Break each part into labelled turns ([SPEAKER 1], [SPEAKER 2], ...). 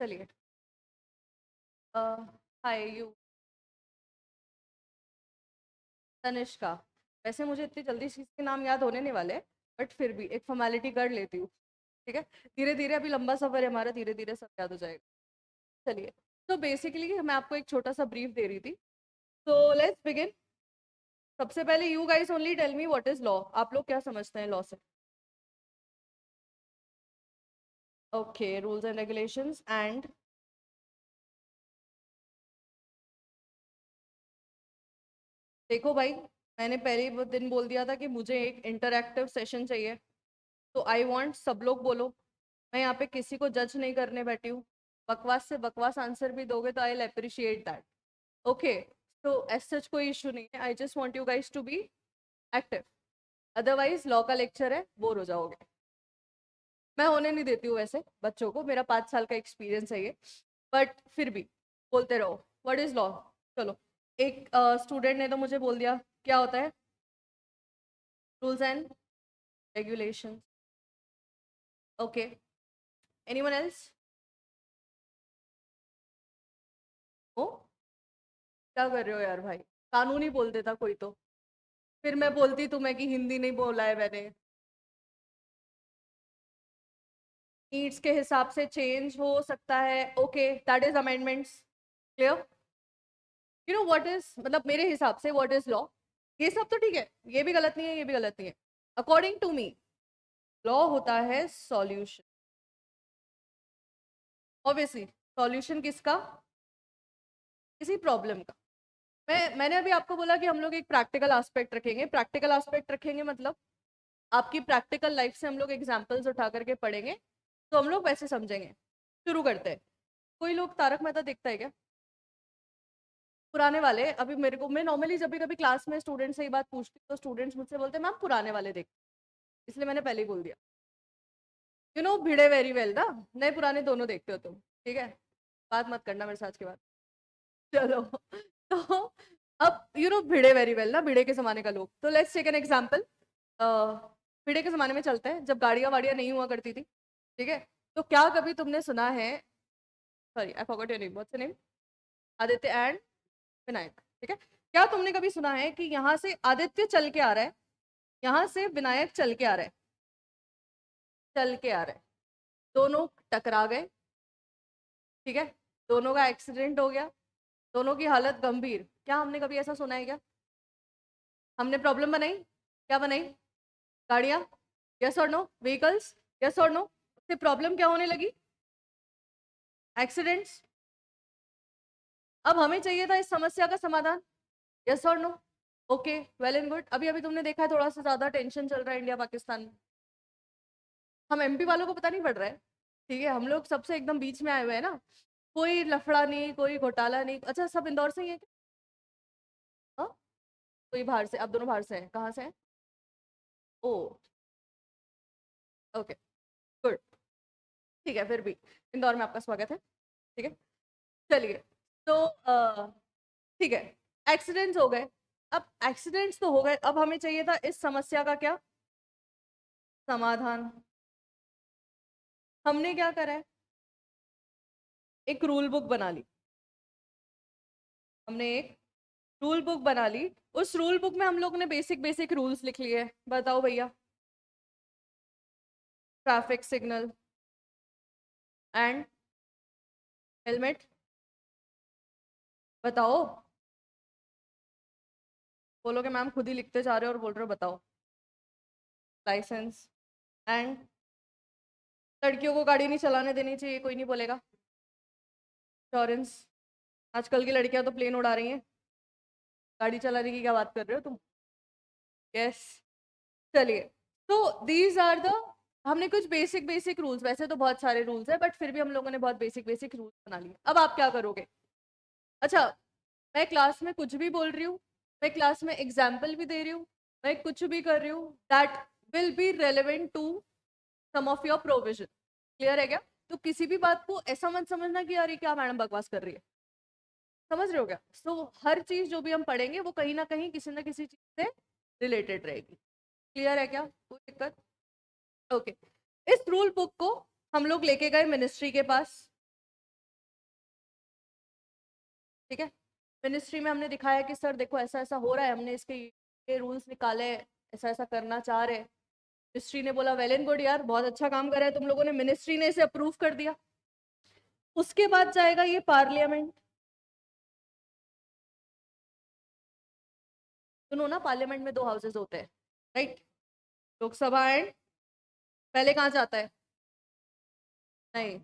[SPEAKER 1] चलिए। Hi you. Tanishka. वैसे मुझे इतनी जल्दी चीज के नाम याद होने नहीं वाले, बट फिर भी एक फॉर्मेलिटी कर लेती हूँ। ठीक है। धीरे धीरे, अभी लंबा सफर है हमारा, धीरे धीरे सब याद हो जाएगा। चलिए। तो बेसिकली मैं आपको एक छोटा सा ब्रीफ दे रही थी। तो लेट्स बिगिन। सबसे पहले you guys only tell me what is law. आप लोग क्या समझते हैं लॉ से? Okay, rules and regulations and. देखो भाई, मैंने पहले ही वो दिन बोल दिया था कि मुझे एक इंटरैक्टिव सेशन चाहिए। तो आई वांट सब लोग बोलो। मैं यहाँ पे किसी को जज नहीं करने बैठी हूँ। बकवास से बकवास आंसर भी दोगे तो आई अप्रिशिएट दैट। ओके। तो एज सच कोई इशू नहीं है, I just want you guys to be active. Otherwise law का लेक्चर है, बोर हो जाओगे। मैं होने नहीं देती हूँ वैसे बच्चों को, मेरा 5 साल का एक्सपीरियंस है ये। बट फिर भी बोलते रहो व्हाट इज लॉ। चलो। एक स्टूडेंट ने तो मुझे बोल दिया क्या होता है rules and regulations. Okay. Anyone else? ओ, क्या कर रहे हो यार भाई? कानून ही बोल देता कोई तो। फिर मैं बोलती तुम्हें कि हिंदी नहीं बोला है मैंने। नीड्स के हिसाब से चेंज हो सकता है। Okay, that is amendments. Clear? You know what is, मतलब मेरे हिसाब से व्हाट इज लॉ। ये सब तो ठीक है, ये भी गलत नहीं है, ये भी गलत नहीं है। अकॉर्डिंग टू मी लॉ होता है सॉल्यूशन। ऑब्वियसली सॉल्यूशन किसका? किसी प्रॉब्लम का। मैंने अभी आपको बोला कि हम लोग एक प्रैक्टिकल एस्पेक्ट रखेंगे। प्रैक्टिकल एस्पेक्ट रखेंगे मतलब आपकी प्रैक्टिकल लाइफ से हम लोग एग्जांपल्स उठा करके पढ़ेंगे, तो हम लोग वैसे समझेंगे। शुरू करते हैं। कोई लोग तारक मेहता देखता है क्या? पुराने वाले। अभी मेरे को, मैं नॉर्मली जब भी कभी क्लास में स्टूडेंट से ये बात पूछती हूँ तो स्टूडेंट्स मुझसे बोलते हैं मैम पुराने वाले देख। इसलिए मैंने पहले ही बोल दिया। You know Bhide very well ना। नए पुराने दोनों देखते हो तुम, ठीक है? बात मत करना मेरे साथ के बाद। चलो। तो अब you know Bhide very well ना, भिड़े के जमाने का लोग। तो लेट्स टेक एन एग्जांपल। भिड़े के जमाने में चलते हैं जब गाड़ियां वाड़ियां नहीं हुआ करती थी। ठीक है। तो क्या कभी तुमने सुना है, sorry I forgot your name, what's your name? Aditya and Vinayak. ठीक है। क्या तुमने कभी सुना है कि यहाँ से आदित्य चल के आ रहा है, यहाँ से विनायक चल के आ रहा है, चल के आ रहा है, दोनों टकरा गए? ठीक है। दोनों का एक्सीडेंट हो गया, दोनों की हालत गंभीर। क्या हमने कभी ऐसा सुना है क्या? हमने प्रॉब्लम बनाई? क्या बनाई? गाड़ियां? यस और नो? व्हीकल्स? यस और नो? उससे प्रॉब्लम क्या होने लगी? एक्सीडेंट्स। अब हमें चाहिए था इस समस्या का समाधान। यस और no? Okay, well and good. अभी अभी तुमने देखा है थोड़ा सा ज्यादा टेंशन चल रहा है इंडिया पाकिस्तान में। हम एमपी वालों को पता नहीं पड़ रहा है। ठीक है, हम लोग सबसे एकदम बीच में आए हुए हैं ना। कोई लफड़ा नहीं, कोई घोटाला नहीं। अच्छा, सब इंदौर से ही है क्या? हाँ? कोई बाहर से? आप दोनों बाहर से हैं? कहाँ से हैं? ओ, ओके, गुड। ठीक है, फिर भी इंदौर में आपका स्वागत है। ठीक है। चलिए। तो ठीक है, एक्सीडेंट्स हो गए। अब एक्सीडेंट्स तो हो गए, अब हमें चाहिए था इस समस्या का क्या? समाधान। हमने क्या करा है? एक रूल बुक बना ली। हमने एक रूल बुक बना ली। उस रूल बुक में हम लोग ने बेसिक बेसिक रूल्स लिख लिए। बताओ भैया। Traffic signal and helmet. बताओ। बोलो कि मैम खुद ही लिखते जा रहे हो और बोल रहे हो बताओ। लाइसेंस एंड लड़कियों को गाड़ी नहीं चलाने देनी चाहिए, कोई नहीं बोलेगा। इंश्योरेंस। आजकल की लड़कियां तो प्लेन उड़ा रही हैं, गाड़ी चलाने की क्या बात कर रहे हो तुम? यस। चलिए। तो दीज आर द, हमने कुछ बेसिक बेसिक रूल्स, वैसे तो बहुत सारे रूल्स है बट फिर भी हम लोगों ने बहुत बेसिक बेसिक रूल्स बना लिए। अब आप क्या करोगे? अच्छा, मैं क्लास में कुछ भी बोल रही हूँ, मैं क्लास में एग्जाम्पल भी दे रही हूँ, मैं कुछ भी कर रही हूँ, that will be relevant to some of your provision. Clear है क्या? तो किसी भी बात को ऐसा मत समझना कि यार ये क्या मैडम बकवास कर रही है। समझ रहे हो क्या? हर चीज जो भी हम पढ़ेंगे वो कहीं ना किसी चीज से रिलेटेड रहेगी। क्लियर है क्या? कोई दिक्कत? ओके। इस रूल बुक को हम लोग लेके गए मिनिस्ट्री के पास। ठीक है, मिनिस्ट्री में हमने दिखाया कि सर देखो ऐसा ऐसा हो रहा है, हमने इसके ये रूल्स निकाले, ऐसा ऐसा करना चाह रहे। मिनिस्ट्री ने बोला वेल एंड गुड यार, बहुत अच्छा काम करा है तुम लोगों ने, मिनिस्ट्री ने इसे अप्रूव कर दिया। उसके बाद जाएगा ये पार्लियामेंट। सुनो ना, पार्लियामेंट में 2 हाउसेज होते हैं, राइट? लोकसभा एंड, पहले कहाँ जाता है? नहीं,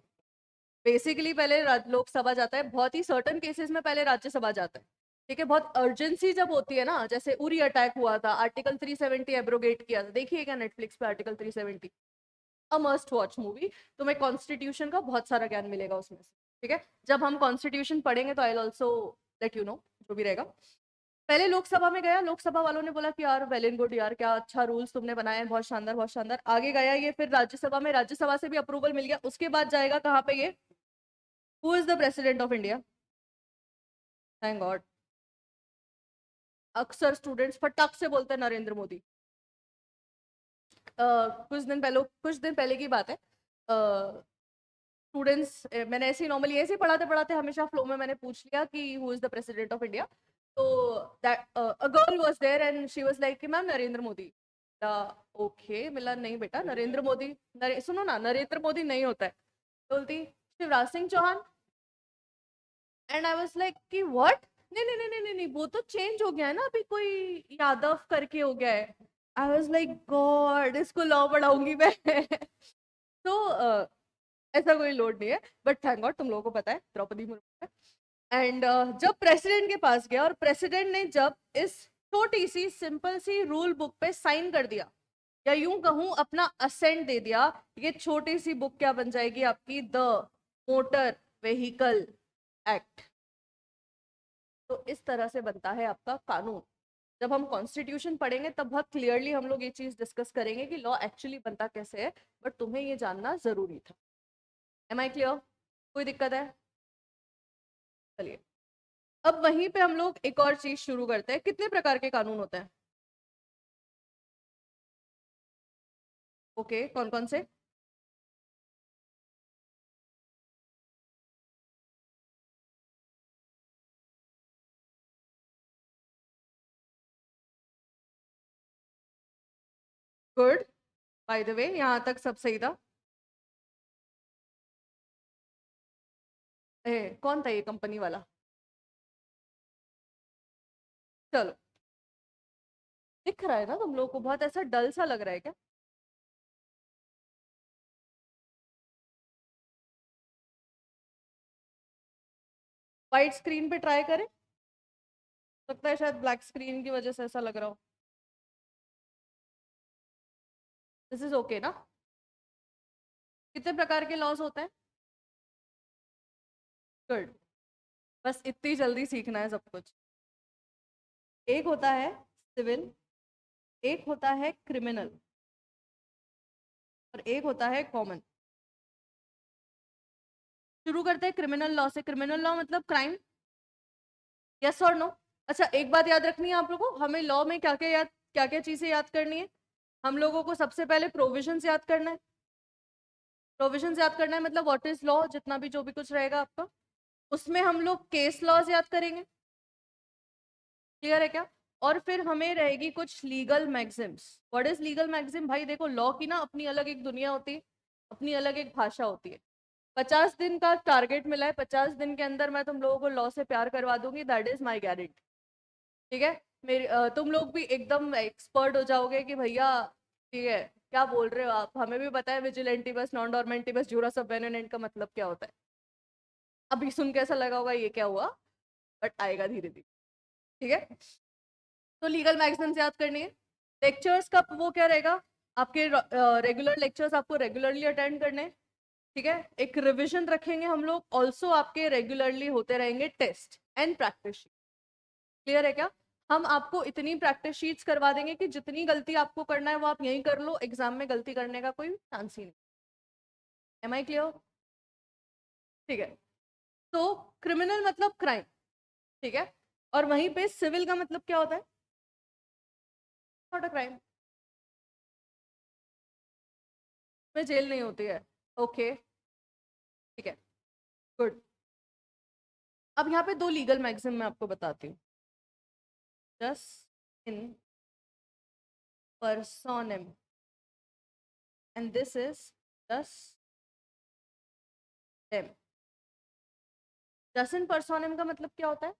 [SPEAKER 1] बेसिकली पहले लोकसभा जाता है, बहुत ही सर्टन केसेस में पहले राज्यसभा जाता है। ठीक है, बहुत अर्जेंसी जब होती है ना, जैसे उरी अटैक हुआ था, आर्टिकल 370 एब्रोगेट किया था, देखिएगा नेटफ्लिक्स पे article 370, a must watch movie. तुम्हें कॉन्स्टिट्यूशन का बहुत सारा ज्ञान मिलेगा उसमें से। ठीक है, जब हम कॉन्स्टिट्यूशन पढ़ेंगे तो I also let you know जो भी रहेगा। पहले लोकसभा में गया, लोकसभा वालों ने बोला कि यार वेल एंड गुड यार, क्या अच्छा रूल्स तुमने बनाए हैं, बहुत शानदार बहुत शानदार। आगे गया ये, फिर राज्यसभा में, राज्यसभा से भी अप्रूवल मिल गया। उसके बाद जाएगा कहाँ पे ये, who is the president of India? Thank God, अक्सर स्टूडेंट्स फटाक से बोलते हैं नरेंद्र मोदी। कुछ दिन पहले की बात है, स्टूडेंट्स, मैंने ऐसे ही नॉर्मली ऐसे ही पढ़ाते पढ़ाते हमेशा फ्लो में मैंने पूछ लिया कि who is the president of India. तो that a girl was there and she was like कि मैम नरेंद्र मोदी। ओके, मिला नहीं बेटा, नरेंद्र मोदी, सुनो ना, नरेंद्र मोदी नहीं होता है। बोलती Shivraj Singh Chouhan. And I was like कि व्हाट, नहीं नहीं नहीं नहीं नहीं नहीं, वो तो चेंज हो गया है ना, अभी कोई यादव करके हो गया है। आई वाज लाइक गॉड, इसको लॉ पढ़ाऊंगी मैं। तो ऐसा कोई लोड नहीं है, बट थैंक गॉड तुम लोगों को पता है द्रौपदी मुर्मू है। एंड जब प्रेसिडेंट के पास गया और प्रेसिडेंट ने जब इस छोटी सी सिंपल सी रूल बुक पे साइन कर दिया, या यूं कहूं अपना असेंट दे दिया, ये छोटी सी बुक क्या बन जाएगी आपकी, द मोटर व्हीकल एक्ट। तो इस तरह से बनता है आपका कानून। जब हम कॉन्स्टिट्यूशन पढ़ेंगे तब बहुत क्लियरली हम लोग ये चीज डिस्कस करेंगे कि लॉ एक्चुअली बनता कैसे है, बट तुम्हें ये जानना जरूरी था। Am I clear? कोई दिक्कत है? चलिए, अब वहीं पे हम लोग एक और चीज शुरू करते हैं। कितने प्रकार के कानून होते हैं? ओके, कौन कौन से? गुड, बाय द वे यहाँ तक सब सही था। कौन था ये कंपनी वाला? चलो, दिख रहा है ना तुम लोगों को, बहुत ऐसा डल सा लग रहा है क्या? व्हाइट स्क्रीन पे ट्राई करें, लगता है शायद ब्लैक स्क्रीन की वजह से ऐसा लग रहा हो। दिस इज ओके ना? कितने प्रकार के लॉज होते हैं? गुड, बस इतनी जल्दी सीखना है सब कुछ। एक होता है सिविल, एक होता है क्रिमिनल, और एक होता है कॉमन। शुरू करते हैं क्रिमिनल लॉ से। क्रिमिनल लॉ मतलब क्राइम, यस और नो? अच्छा, एक बात याद रखनी है आप लोगों को, हमें लॉ में क्या क्या चीजें याद करनी है। हम लोगों को सबसे पहले प्रोविजंस याद करना है। प्रोविजंस याद करना है मतलब व्हाट इज लॉ, जितना भी जो भी कुछ रहेगा आपका। उसमें हम लोग केस लॉज याद करेंगे, क्लियर है क्या? और फिर हमें रहेगी कुछ legal maxims. What is legal maxim? भाई देखो, लॉ की ना अपनी अलग एक दुनिया होती है, अपनी अलग एक भाषा होती है। 50 दिन का टारगेट मिला है, 50 दिन के अंदर मैं तुम लोगों को लॉ से प्यार करवा दूंगी, दैट इज माई गारंटी। ठीक है, तुम लोग भी एकदम एक्सपर्ट हो जाओगे कि भैया ठीक है, क्या बोल रहे हो आप, हमें भी पता है विजिलेंटी बस, नॉन डोरमेंटी बस, जूरा सबवेनेंट का मतलब क्या होता है। अभी सुन के ऐसा लगा होगा ये क्या हुआ, बट आएगा धीरे धीरे। ठीक है, तो लीगल मैक्सिम्स याद करनी है। लेक्चर्स का वो क्या रहेगा, आपके रेगुलर लेक्चर्स आपको रेगुलरली अटेंड करने हैं। ठीक है, एक रिविजन रखेंगे हम लोग, ऑल्सो आपके रेगुलरली होते रहेंगे टेस्ट एंड प्रैक्टिस। क्लियर है क्या? हम आपको इतनी प्रैक्टिस शीट्स करवा देंगे कि जितनी गलती आपको करना है वो आप यहीं कर लो, एग्जाम में गलती करने का कोई चांस ही नहीं। Am I clear? ठीक है, तो क्रिमिनल मतलब क्राइम, ठीक है, और वहीं पे सिविल का मतलब क्या होता है? नॉट अ क्राइम, में जेल नहीं होती है। ओके, ठीक है, गुड। अब यहाँ पे 2 लीगल मैक्सिम मैं आपको बताती हूँ. जस इन पर्सोनम एंड दिस इज जस एम. जस इन पर्सोनम का मतलब क्या होता है?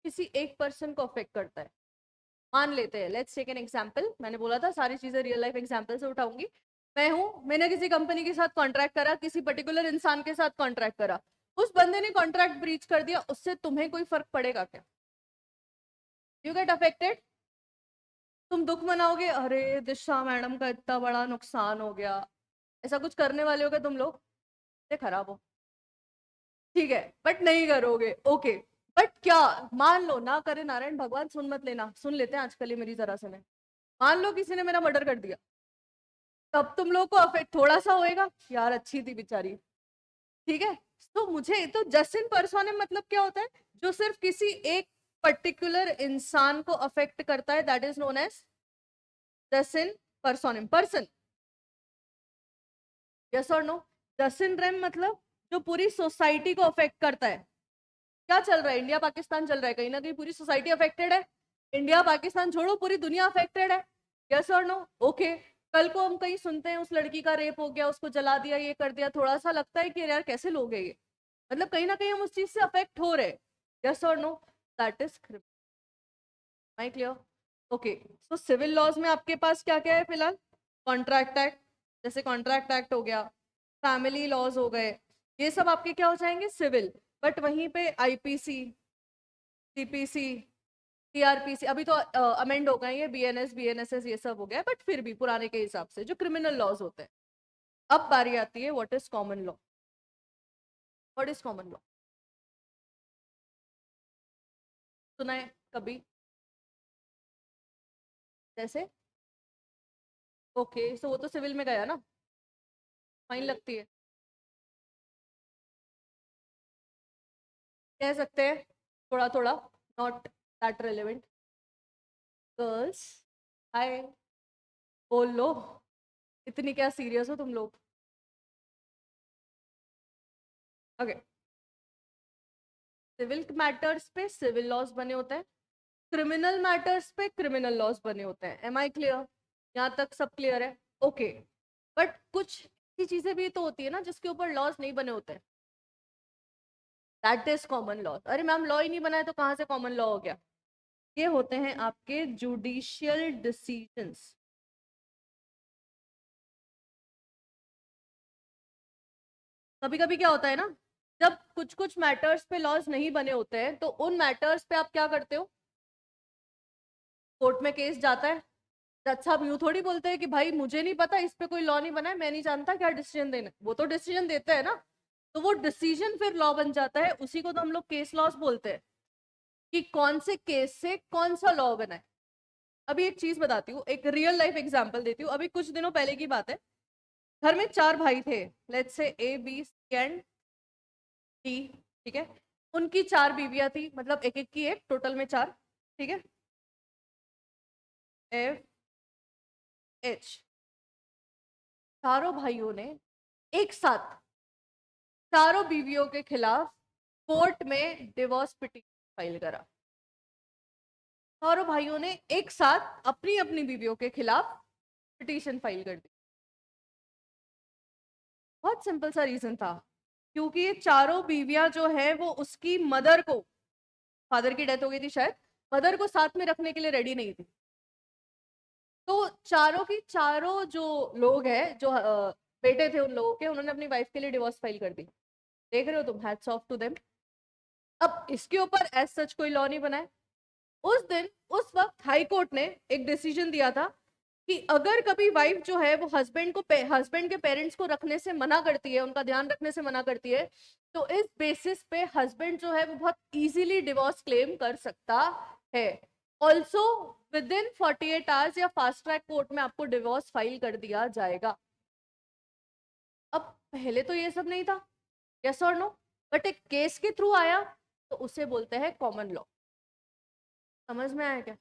[SPEAKER 1] किसी एक पर्सन को अफेक्ट करता है. मान लेते हैं, लेट्स टेक एन एग्जांपल. मैंने बोला था सारी चीजें रियल लाइफ एग्जांपल से उठाऊंगी. मैं हूं, मैंने किसी कंपनी के साथ कॉन्ट्रैक्ट करा, किसी पर्टिकुलर इंसान के साथ कॉन्ट्रैक्ट करा. उस बंदे ने कॉन्ट्रैक्ट ब्रीच कर दिया, उससे तुम्हें कोई फर्क पड़ेगा क्या? You get affected. तुम दुख मनाओगे, अरे दिशा मैडम का इतना बड़ा नुकसान हो गया, ऐसा कुछ करने वाले होगे तुम लोग? खराब हो, ठीक है, बट नहीं करोगे, ओके. बट क्या, मान लो, ना करे नारायण भगवान, सुन मत लेना, सुन लेते हैं आजकल ही मेरी जरा से. मान लो किसी ने मेरा मर्डर कर दिया, तब तुम लोग को अफेक्ट थोड़ा सा होएगा, यार अच्छी थी बेचारी, ठीक है. तो मुझे तो जस्ट इन पर्सोनम मतलब क्या होता है? जो सिर्फ किसी एक पर्टिकुलर इंसान को अफेक्ट करता है, that is known as just in personam. Person. Yes और नो? जस्ट इन रेम मतलब जो पूरी सोसाइटी को अफेक्ट करता है. क्या चल रहा है? इंडिया पाकिस्तान चल रहा है, कहीं ना कहीं पूरी सोसाइटी अफेक्टेड है. इंडिया पाकिस्तान छोड़ो, पूरी दुनिया अफेक्टेड है. यस और नो? ओके. कल को हम कहीं सुनते हैं उस लड़की का रेप हो गया, उसको जला दिया, ये कर दिया, थोड़ा सा लगता है कि यार कैसे लोग हैं ये. मतलब कहीं ना कहीं हम उस चीज से अफेक्ट हो रहे. यस और no? That is criminal. My clear? Okay. So civil laws में आपके पास क्या क्या है फिलहाल? कॉन्ट्रैक्ट एक्ट, जैसे कॉन्ट्रैक्ट एक्ट हो गया, फैमिली लॉज हो गए, ये सब आपके क्या हो जाएंगे? सिविल. बट वहीं पे आईपीसी, सीपीसी, सीआरपीसी, अभी तो अमेंड हो गए, ये बीएनएस बीएनएसएस ये सब हो गया, बट फिर भी पुराने के हिसाब से जो क्रिमिनल लॉज होते हैं. अब बारी आती है what is common law. What is common law? सुना है कभी? जैसे, ओके, सो वो तो सिविल में गया ना, फाइन लगती है. कह सकते हैं थोड़ा थोड़ा, not that relevant. Girls, hi, बोल लो, इतनी क्या सीरियस हो तुम लोग? ओके. सिविल मैटर्स पे सिविल लॉज बने होते हैं, क्रिमिनल मैटर्स पे क्रिमिनल लॉज बने होते हैं. Am I clear? यहाँ तक सब क्लियर है? ओके. बट कुछ ऐसी चीजें भी तो होती है ना जिसके ऊपर लॉज नहीं बने होते हैं. That is common law. अरे मैम, लॉ ही नहीं बना है तो कहाँ से कॉमन लॉ हो गया? ये होते हैं आपके जुडिशियल डिसीजंस. कभी कभी क्या होता है ना, जब कुछ कुछ मैटर्स पे लॉज नहीं बने होते हैं, तो उन मैटर्स पे आप क्या करते हो? कोर्ट में केस जाता है. जज साहब यूं थोड़ी बोलते हैं कि भाई मुझे नहीं पता, इस पे कोई लॉ नहीं बना है, मैं नहीं जानता क्या डिसीजन देना. वो तो डिसीजन देते हैं ना. तो वो डिसीजन फिर लॉ बन जाता है, उसी को तो हम लोग केस लॉज बोलते हैं, कि कौन से केस से कौन सा लॉ बना है. अभी एक चीज बताती हूँ, एक रियल लाइफ एग्जांपल देती हूँ. अभी कुछ दिनों पहले की बात है. घर में 4 भाई थे, let's say A B C and D, ठीक है. उनकी 4 बीवियां थी, मतलब एक एक की एक, टोटल में 4, ठीक है. F H. चारों भाइयों ने एक साथ चारों बीवियों के खिलाफ कोर्ट में डिवोर्स पिटीशन फाइल करा. चारों भाइयों ने एक साथ अपनी अपनी बीवियों के खिलाफ पिटीशन फाइल कर दी. बहुत सिंपल सा रीजन था, क्योंकि ये चारों बीवियां जो है वो उसकी मदर को, फादर की डेथ हो गई थी शायद, मदर को साथ में रखने के लिए रेडी नहीं थी. तो चारों की चारों जो लोग हैं, जो बेटे थे उन लोगों के, उन्होंने अपनी वाइफ के लिए डिवोर्स फाइल कर दी. देख रहे हो तुम, हैट्स ऑफ टू देम. अब इसके ऊपर एज सच कोई लॉ नहीं बना है. उस दिन, उस वक्त हाई कोर्ट ने एक डिसीजन दिया था कि अगर कभी वाइफ जो है वो हस्बैंड के पेरेंट्स को रखने से मना करती है, उनका ध्यान रखने से मना करती है, तो इस बेसिस पे हस्बैंड जो है वो बहुत इजीली डिवोर्स क्लेम कर सकता है. ऑल्सो विद इन 48 आवर्स या फास्ट ट्रैक कोर्ट में आपको डिवोर्स फाइल कर दिया जाएगा. अब पहले तो ये सब नहीं था, यस और नो, बट एक केस के थ्रू आया, तो उसे बोलते हैं कॉमन लॉ. समझ में आया क्या?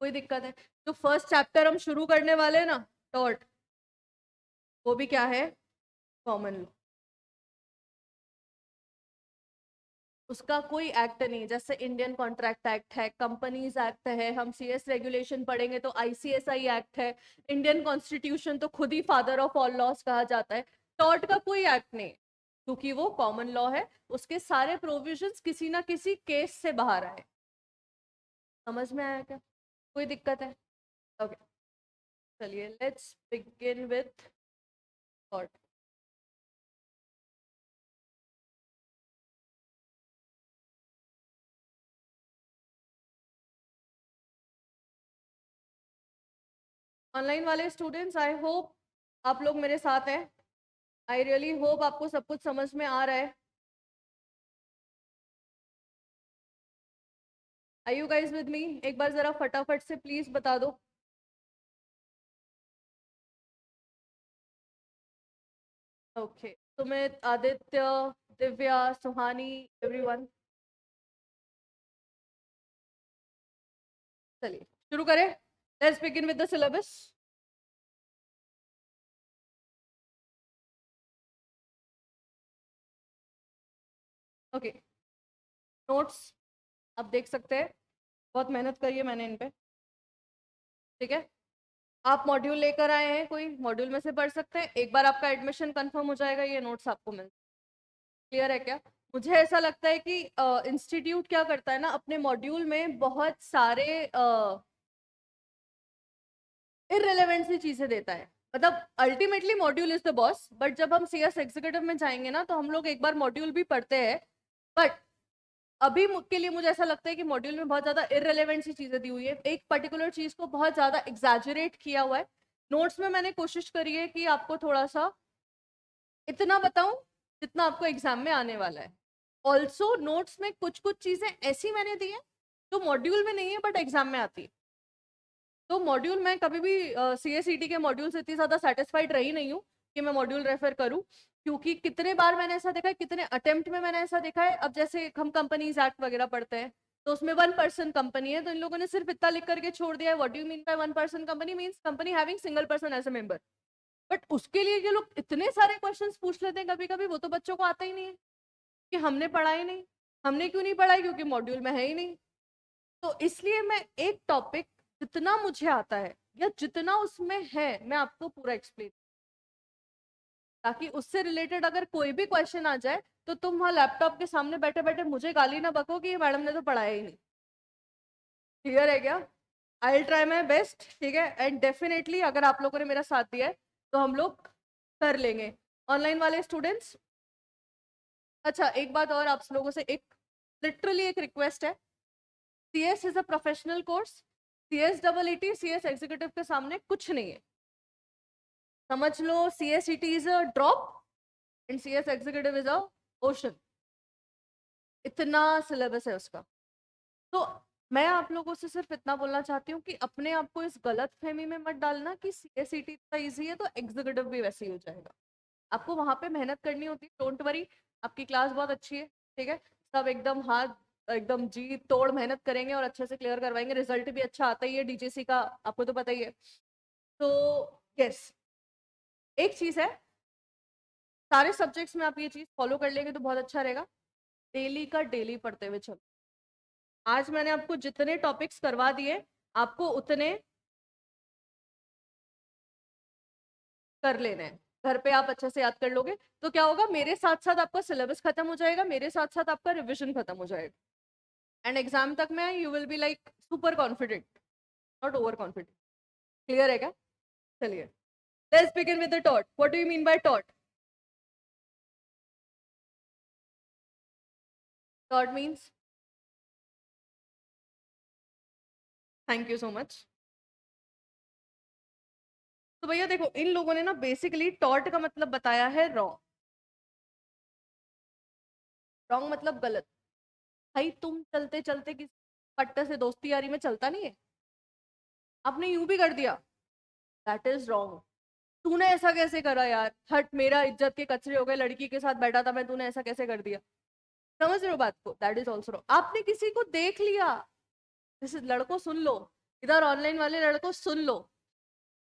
[SPEAKER 1] कोई दिक्कत है? जो फर्स्ट चैप्टर हम शुरू करने वाले हैं ना, टॉर्ट, वो भी क्या है? Common law. उसका कोई एक्ट नहीं, जैसे इंडियन कॉन्ट्रैक्ट एक्ट है, कंपनीज एक्ट है, हम सीएस रेगुलेशन पढ़ेंगे तो आईसीएसआई एक्ट है, इंडियन कॉन्स्टिट्यूशन तो खुद ही फादर ऑफ ऑल लॉज कहा जाता है। टॉर्ट का कोई एक्ट नहीं, क्योंकि वो कॉमन लॉ है, उसके सारे प्रोविजंस किसी ना किसी केस से बाहर आए। समझ में आया क्या? कोई दिक्कत है? ओके, चलिए let's begin with tort. Online वाले स्टूडेंट्स, आई होप आप लोग मेरे साथ हैं। आई रियली होप आपको सब कुछ समझ में आ रहा है। Are you guys with me? एक बार जरा फटाफट से प्लीज बता दो। Okay, Sumit, Aditya, Divya, Suhani, everyone. चलिए शुरू करें। Let's begin with the syllabus. Okay, notes आप देख सकते हैं, बहुत मेहनत करी है मैंने इन पे। ठीक है, आप मॉड्यूल लेकर आए हैं, कोई मॉड्यूल में से पढ़ सकते हैं। एक बार आपका एडमिशन कंफर्म हो जाएगा, ये नोट्स आपको मिल। क्लियर है क्या? मुझे ऐसा लगता है कि इंस्टीट्यूट क्या करता है ना, अपने मॉड्यूल में बहुत सारे इररिलेवेंट सी चीजें देता है। मतलब ultimately module is the boss, but जब हम सीएस एग्जीक्यूटिव में जाएंगे ना, तो हम लोग एक बार मॉड्यूल भी पढ़ते हैं। बट अभी के लिए मुझे ऐसा लगता है कि मॉड्यूल में बहुत ज्यादा इररिलेवेंट सी चीजें दी हुई है, एक पर्टिकुलर चीज को बहुत ज्यादा एग्जैजरेट किया हुआ है। नोट्स में मैंने कोशिश करी है कि आपको थोड़ा सा इतना बताऊं जितना आपको एग्जाम में आने वाला है। ऑल्सो नोट्स में कुछ कुछ चीजें ऐसी मैंने दी है जो मॉड्यूल में नहीं है बट एग्जाम में आती है। तो मॉड्यूल में कभी भी सीएसईटी के मॉड्यूल से इतनी ज्यादा सेटिस्फाइड रही नहीं हूँ कि मैं मॉड्यूल रेफर करूँ, क्योंकि कितने बार मैंने ऐसा देखा है, कितने अटेम्प्ट में मैंने ऐसा देखा है। अब जैसे हम कंपनीज एक्ट वगैरह पढ़ते हैं, तो उसमें 1 पर्सन कंपनी है, तो इन लोगों ने सिर्फ इतना लिख करके छोड़ दिया है, what do you mean by 1 person company? Means company having single person as a member. But उसके लिए ये लोग इतने सारे क्वेश्चंस पूछ लेते हैं कभी कभी, वो तो बच्चों को आता ही नहीं है कि हमने पढ़ा ही नहीं। हमने क्यों नहीं पढ़ा है? क्योंकि मॉड्यूल में है ही नहीं। तो इसलिए मैं एक टॉपिक जितना मुझे आता है या जितना उसमें है, मैं आपको पूरा एक्सप्लेन, ताकि उससे रिलेटेड अगर कोई भी क्वेश्चन आ जाए तो तुम वहां लैपटॉप के सामने बैठे बैठे मुझे गाली ना बको कि मैडम ने तो पढ़ाया ही नहीं। क्लियर है क्या? I will try my best. ठीक है, एंड डेफिनेटली अगर आप लोगों ने मेरा साथ दिया है तो हम लोग कर लेंगे। ऑनलाइन वाले स्टूडेंट्स, अच्छा एक बात और आप लोगों से, एक लिटरली एक रिक्वेस्ट है। CS is a professional course. CSEET CS executive के सामने कुछ नहीं है। समझ लो, CSET is a drop and CS executive is a ocean. इतना सिलेबस है उसका। तो मैं आप लोगों से सिर्फ इतना बोलना चाहती हूँ कि अपने आप को इस गलत फहमी में मत डालना कि CSET इतना ईजी है तो एग्जीक्यूटिव भी वैसे ही हो जाएगा। आपको वहां पे मेहनत करनी होती है, डोंट वरी। आपकी क्लास बहुत अच्छी है, ठीक है, सब एकदम हाथ एकदम जी तोड़ मेहनत करेंगे और अच्छे से क्लियर करवाएंगे। रिजल्ट भी अच्छा आता ही है डीजेसी का, आपको तो पता ही है। तो यस, एक चीज है, सारे सब्जेक्ट्स में आप ये चीज फॉलो कर लेंगे तो बहुत अच्छा रहेगा। डेली का डेली पढ़ते हुए चलो। आज मैंने आपको जितने टॉपिक्स करवा दिए, आपको उतने कर लेने हैं। घर पे आप अच्छे से याद कर लोगे तो क्या होगा, मेरे साथ साथ आपका सिलेबस खत्म हो जाएगा, मेरे साथ साथ आपका रिविजन खत्म हो जाएगा, एंड एग्जाम तक में you will be like super confident, not over confident. Clear है क्या? चलिए let's begin with the taught. What do you mean bye taught? Taught means, thank you so much. तो भैया देखो, इन लोगों ने ना बेसिकली टॉट का मतलब बताया है रॉन्ग। रॉन्ग मतलब गलत। भाई तुम चलते चलते किसी पट्टे से दोस्ती यारी में चलता नहीं है, आपने यूं भी कर दिया, दैट इज रॉन्ग। तूने ऐसा कैसे करा यार, हट, मेरा इज्जत के कचरे हो गए, लड़की के साथ बैठा था मैं, तूने ऐसा कैसे कर दिया? समझ रहे हो बात को? That is also wrong. आपने किसी को देख लिया, जैसे लड़कों सुन लो, इधर ऑनलाइन वाले लड़कों सुन लो,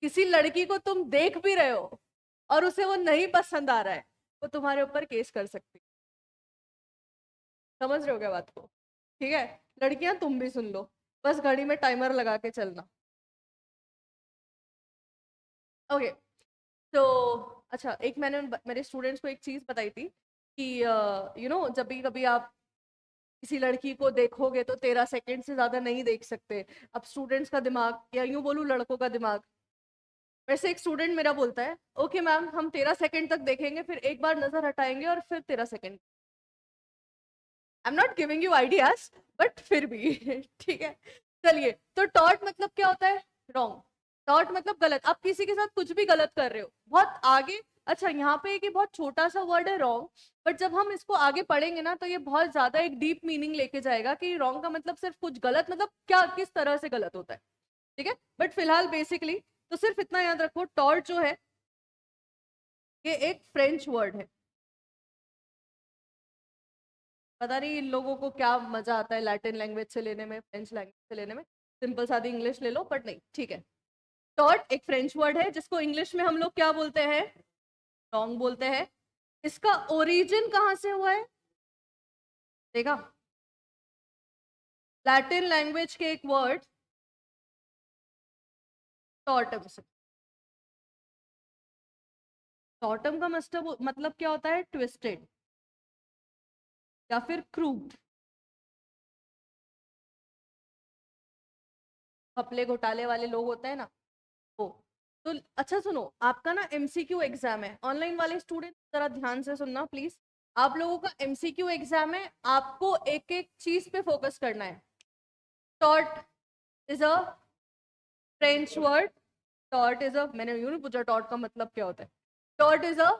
[SPEAKER 1] किसी लड़की को तुम देख भी रहे हो और उसे वो नहीं पसंद आ रहा है, वो तुम्हारे ऊपर केस कर सकती है। समझ रहे हो क्या बात को? ठीक है, लड़कियां तुम भी सुन लो, बस घड़ी में टाइमर लगा के चलना। ओके, तो अच्छा, एक मैंने मेरे स्टूडेंट्स को एक चीज बताई थी कि जब भी कभी आप किसी लड़की को देखोगे तो 13 सेकंड से ज्यादा नहीं देख सकते। अब स्टूडेंट्स का दिमाग, या यूं बोलूं लड़कों का दिमाग, वैसे एक स्टूडेंट मेरा बोलता है, ओके मैम हम 13 सेकंड तक देखेंगे, फिर एक बार नजर हटाएंगे और फिर 13 second. I am not giving you ideas, but फिर भी ठीक है। चलिए, तो टॉट मतलब क्या होता है? रॉन्ग। टॉट मतलब गलत। आप किसी के साथ कुछ भी गलत कर रहे हो, बहुत आगे। अच्छा, यहाँ पे एक बहुत छोटा सा वर्ड है रॉन्ग, बट जब हम इसको आगे पढ़ेंगे ना तो ये बहुत ज्यादा एक डीप मीनिंग लेके जाएगा कि रॉन्ग का मतलब सिर्फ कुछ गलत, मतलब क्या, किस तरह से गलत होता है। ठीक है, बट फिलहाल बेसिकली तो सिर्फ इतना याद रखो, टॉर्ट जो है ये एक फ्रेंच वर्ड है। पता नहीं इन लोगों को क्या मजा आता है लैटिन लैंग्वेज से लेने में, फ्रेंच लैंग्वेज से लेने में। सिंपल सादी इंग्लिश ले लो, बट नहीं, ठीक है। टॉट एक फ्रेंच वर्ड है जिसको इंग्लिश में हम लोग क्या बोलते हैं? रॉन्ग बोलते हैं। इसका ओरिजिन कहां से हुआ है? देखा, लैटिन लैंग्वेज के एक वर्ड टॉटम से। टॉटम का मतलब क्या होता है? ट्विस्टेड या फिर क्रूड। घपले घोटाले वाले लोग होते हैं ना, वो। तो अच्छा सुनो, आपका ना एमसीक्यू एग्जाम है, ऑनलाइन वाले स्टूडेंट जरा ध्यान से सुनना प्लीज। आप लोगों का एमसीक्यू एग्जाम है, आपको एक एक चीज पे फोकस करना है। Taught is a French word. टॉट इज अ, मैंने यूं नहीं पूछा टॉट का मतलब क्या होता है। Taught is a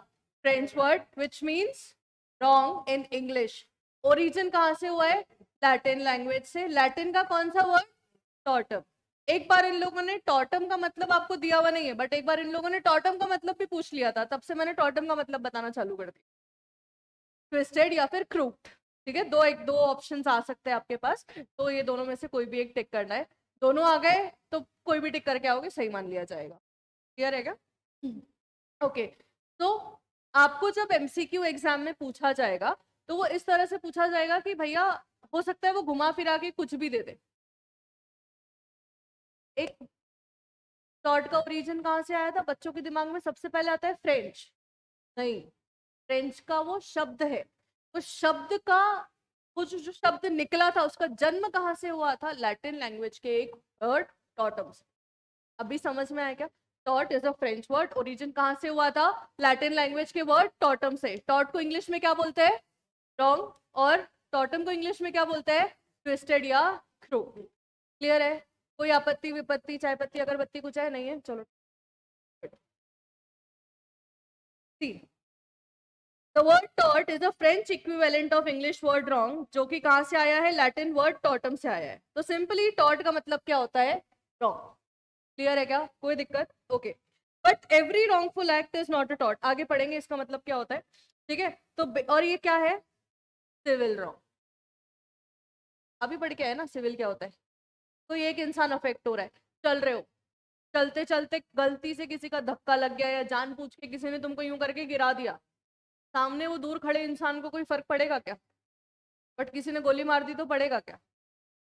[SPEAKER 1] French word which means wrong in English. Origin कहाँ से हुआ है? लैटिन लैंग्वेज से। लैटिन का कौन सा वर्ड? टॉटम। एक बार इन लोगों ने टॉटम का मतलब आपको दिया हुआ नहीं है, बट एक बार इन लोगों ने टॉटम का मतलब भी पूछ लिया था, तब से मैंने टॉटम का मतलब बताना चालू कर दिया। ट्विस्टेड या फिर क्रूक्ड। ठीक है, दो ऑप्शंस आ सकते हैं आपके पास, तो ये दोनों में से कोई भी एक टिक करना है। दोनों आ गए तो कोई भी टिक करके आओगे सही मान लिया जाएगा। क्लियर है क्या? ओके, तो आपको जब एमसीक्यू एग्जाम में पूछा जाएगा तो वो इस तरह से पूछा जाएगा कि भैया, हो सकता है वो घुमा फिरा के कुछ भी दे दे। एक, टॉट का ओरिजिन कहाँ से आया था? बच्चों के दिमाग में सबसे पहले आता है फ्रेंच। नहीं, फ्रेंच का वो शब्द है। तो शब्द का, वो जो शब्द निकला था उसका जन्म कहाँ से हुआ था? लैटिन लैंग्वेज के एक वर्ड टॉटम से। अभी समझ में आया क्या? Taught is a French word, origin कहाँ से हुआ था? लैटिन लैंग्वेज के वर्ड टॉटम से। टॉट को इंग्लिश में क्या बोलते हैं? रॉन्ग। और टॉटम को इंग्लिश में क्या बोलते हैं? ट्विस्टेड या क्रू। क्लियर है? कोई आपत्ति विपत्ति, चाय पत्ती अगरबत्ती कुछ है? नहीं है, चलो। सी, द वर्ड टॉट is a French equivalent of English word wrong, जो कि कहाँ से आया है? लैटिन वर्ड टॉटम से आया है। तो सिंपली टॉट का मतलब क्या होता है? रॉन्ग। क्लियर है क्या? कोई दिक्कत? Okay, but every wrongful act is not a taught. आगे पढ़ेंगे इसका मतलब क्या होता है। ठीक है, तो और ये क्या है? Civil wrong. अभी पढ़ के है ना सिविल क्या होता है। कोई एक इंसान अफेक्ट हो रहा है, चल रहे हो, चलते चलते गलती से किसी का धक्का लग गया या जानबूझ के किसी ने तुमको यूं करके गिरा दिया, सामने वो दूर खड़े इंसान को कोई फर्क पड़ेगा क्या? बट किसी ने गोली मार दी तो पड़ेगा क्या?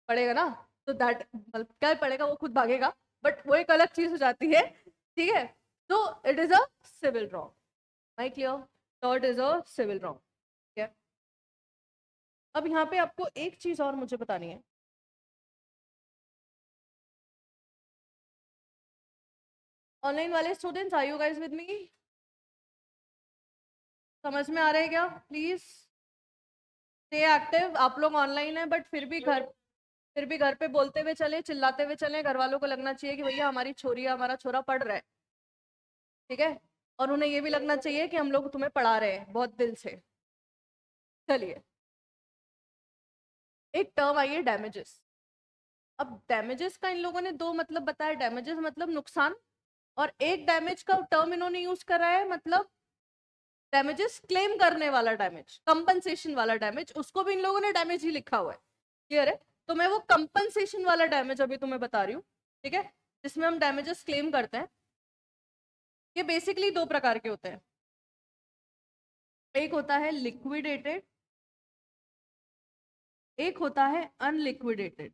[SPEAKER 1] पड़ेगा ना। तो दैट मतलब क्या पड़ेगा, वो खुद भागेगा, बट वो एक अलग चीज हो जाती है। ठीक है, तो it is a civil wrong. My clear? तो it is a civil wrong. ठीक है, अब यहाँ पे आपको एक चीज और मुझे बतानी है। ऑनलाइन वाले students, are you guys with me? समझ में आ रहा है क्या? Please stay active. आप लोग ऑनलाइन है बट फिर भी घर पे बोलते हुए चले, चिल्लाते हुए चले। घर वालों को लगना चाहिए कि भैया हमारी छोरी या हमारा छोरा पढ़ रहा है। ठीक है, और उन्हें ये भी लगना चाहिए कि हम लोग तुम्हें पढ़ा रहे हैं बहुत दिल से। चलिए, एक टर्म आई है डैमेजेस। अब डैमेजेस का इन लोगों ने दो मतलब बताया। डैमेजेस मतलब नुकसान, और एक डैमेज का टर्म इन्होंने यूज करा है मतलब डैमेजेस क्लेम करने वाला डैमेज, कंपनसेशन वाला डैमेज। उसको भी इन लोगों ने डैमेज ही लिखा हुआ है। क्लियर है? तो मैं वो कंपनसेशन वाला डैमेज अभी तुम्हें बता रही हूँ। ठीक है, जिसमें हम डैमेजेस क्लेम करते हैं। ये बेसिकली दो प्रकार के होते हैं। एक होता है लिक्विडेटेड एक होता है अनलिक्विडेटेड।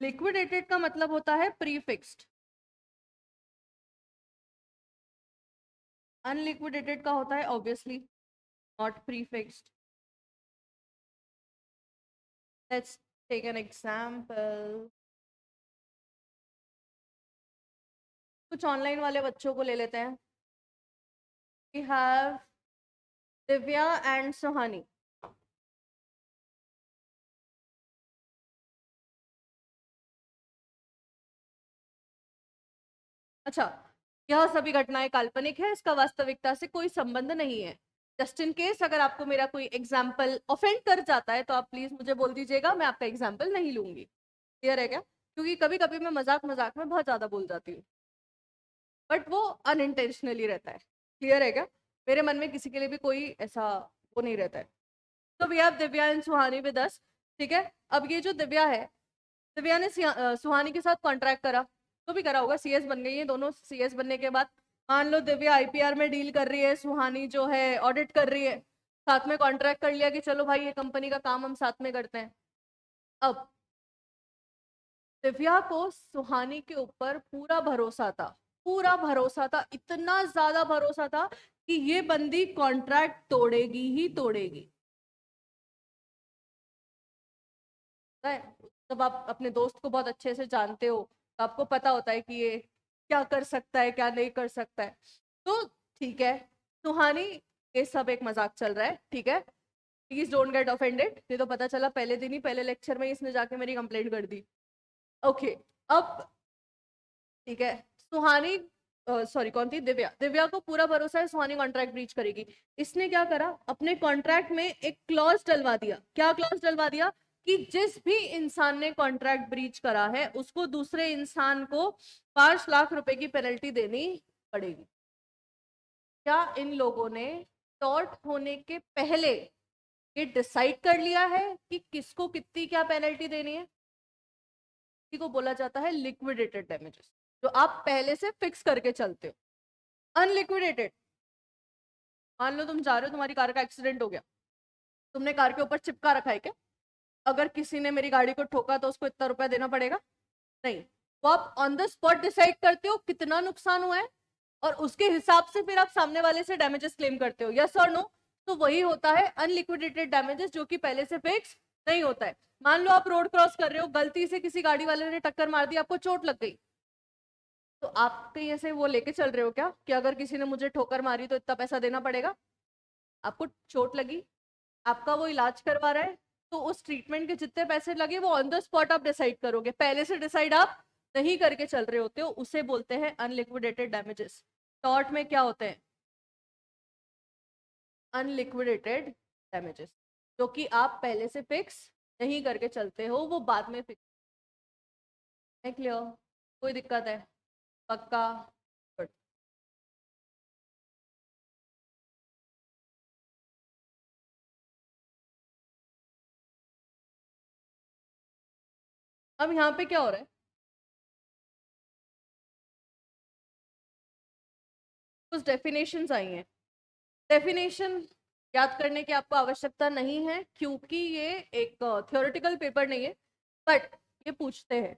[SPEAKER 1] लिक्विडेटेड का मतलब होता है प्रीफिक्स्ड, अनलिक्विडेटेड का होता है obviously not prefixed. Let's take an example, कुछ ऑनलाइन वाले बच्चों को ले लेते हैं। We have Divya and Suhani. अच्छा, यह सभी घटनाएं काल्पनिक है, इसका वास्तविकता से कोई संबंध नहीं है। जस्ट इन केस अगर आपको मेरा कोई एग्जाम्पल ऑफेंड कर जाता है तो आप प्लीज मुझे बोल दीजिएगा, मैं आपका एग्जाम्पल नहीं लूंगी। क्लियर है क्या? क्योंकि कभी कभी मैं मजाक मजाक में बहुत ज्यादा बोल जाती हूँ, बट वो अनइंटेंशनली रहता है। क्लियर है क्या? मेरे मन में किसी के लिए भी कोई ऐसा वो नहीं रहता है। तो we have Divya and Suhani with us. ठीक है, अब ये जो दिव्या है, दिव्या ने सुहानी के साथ कॉन्ट्रैक्ट करा, तो भी करा होगा, सीएस बन गई है दोनों। सीएस बनने के बाद मान लो दिव्या आईपीआर में डील कर रही है, सुहानी जो है ऑडिट कर रही है, साथ में कॉन्ट्रैक्ट कर लिया कि चलो भाई ये कंपनी का काम हम साथ में करते हैं। अब दिव्या को सुहानी के ऊपर पूरा भरोसा था, पूरा भरोसा था, इतना ज्यादा भरोसा था कि ये बंदी कॉन्ट्रैक्ट तोड़ेगी ही तोड़ेगी। जब आप अपने दोस्त को बहुत अच्छे से जानते हो तो आपको पता होता है कि ये क्या कर सकता है क्या नहीं कर सकता है। तो ठीक है सुहानी, ये सब एक मजाक चल रहा है, ठीक है, प्लीज डोंट गेट ऑफेंडेड। ये तो पता चला पहले दिन ही, पहले लेक्चर में इसने जाके मेरी कंप्लेंट कर दी। ओके, अब ठीक है, सुहानी सॉरी कौन थी, दिव्या। दिव्या को पूरा भरोसा है सुहानी कॉन्ट्रैक्ट ब्रीच करेगी। इसने क्या करा, अपने कॉन्ट्रैक्ट में एक क्लॉज डलवा दिया। क्या क्लॉज डलवा दिया? कि जिस भी इंसान ने कॉन्ट्रैक्ट ब्रीच करा है उसको दूसरे इंसान को 5 लाख रुपए की पेनल्टी देनी पड़ेगी। क्या इन लोगों ने टॉर्ट होने के पहले ये डिसाइड कर लिया है कि किसको कितनी क्या पेनल्टी देनी है? इसी को बोला जाता है लिक्विडेटेड डैमेजेस, जो आप पहले से फिक्स करके चलते हो। अनलिक्विडेटेड, मान लो तुम जा रहे हो, तुम्हारी कार का एक्सीडेंट हो गया, तुमने कार के ऊपर चिपका रखा है क्या, अगर किसी ने मेरी गाड़ी को ठोका तो उसको इतना रुपया देना पड़ेगा? नहीं, वो आप ऑन द स्पॉट डिसाइड करते हो कितना नुकसान हुआ है और उसके हिसाब से फिर आप सामने वाले से डैमेजेस क्लेम करते हो। यस और नो? तो वही होता है अनलिक्विडेटेड डैमेजेस, जो कि पहले से फिक्स नहीं होता है। मान लो आप रोड क्रॉस कर रहे हो, गलती से किसी गाड़ी वाले ने टक्कर मार दी, आपको चोट लग गई, तो आप कहीं ऐसे वो लेके चल रहे हो क्या कि अगर किसी ने मुझे ठोकर मारी तो इतना पैसा देना पड़ेगा? आपको चोट लगी, आपका वो इलाज करवा रहा है, तो उस ट्रीटमेंट के जितने पैसे लगे वो ऑन द स्पॉट आप डिसाइड करोगे, पहले से डिसाइड आप नहीं करके चल रहे होते हो। उसे बोलते हैं अनलिक्विडेटेड डैमेजेस। टॉर्ट में क्या होते हैं? अनलिक्विडेटेड डैमेजेस, जो कि आप पहले से फिक्स नहीं करके चलते हो, वो बाद में फिक्स है। क्लियर? कोई दिक्कत है? पक्का? Good. अब यहाँ पे क्या हो रहा है, कुछ डेफिनेशंस आई हैं। डेफिनेशन याद करने की आपको आवश्यकता नहीं है क्योंकि ये एक थ्योरेटिकल पेपर नहीं है, बट ये पूछते हैं।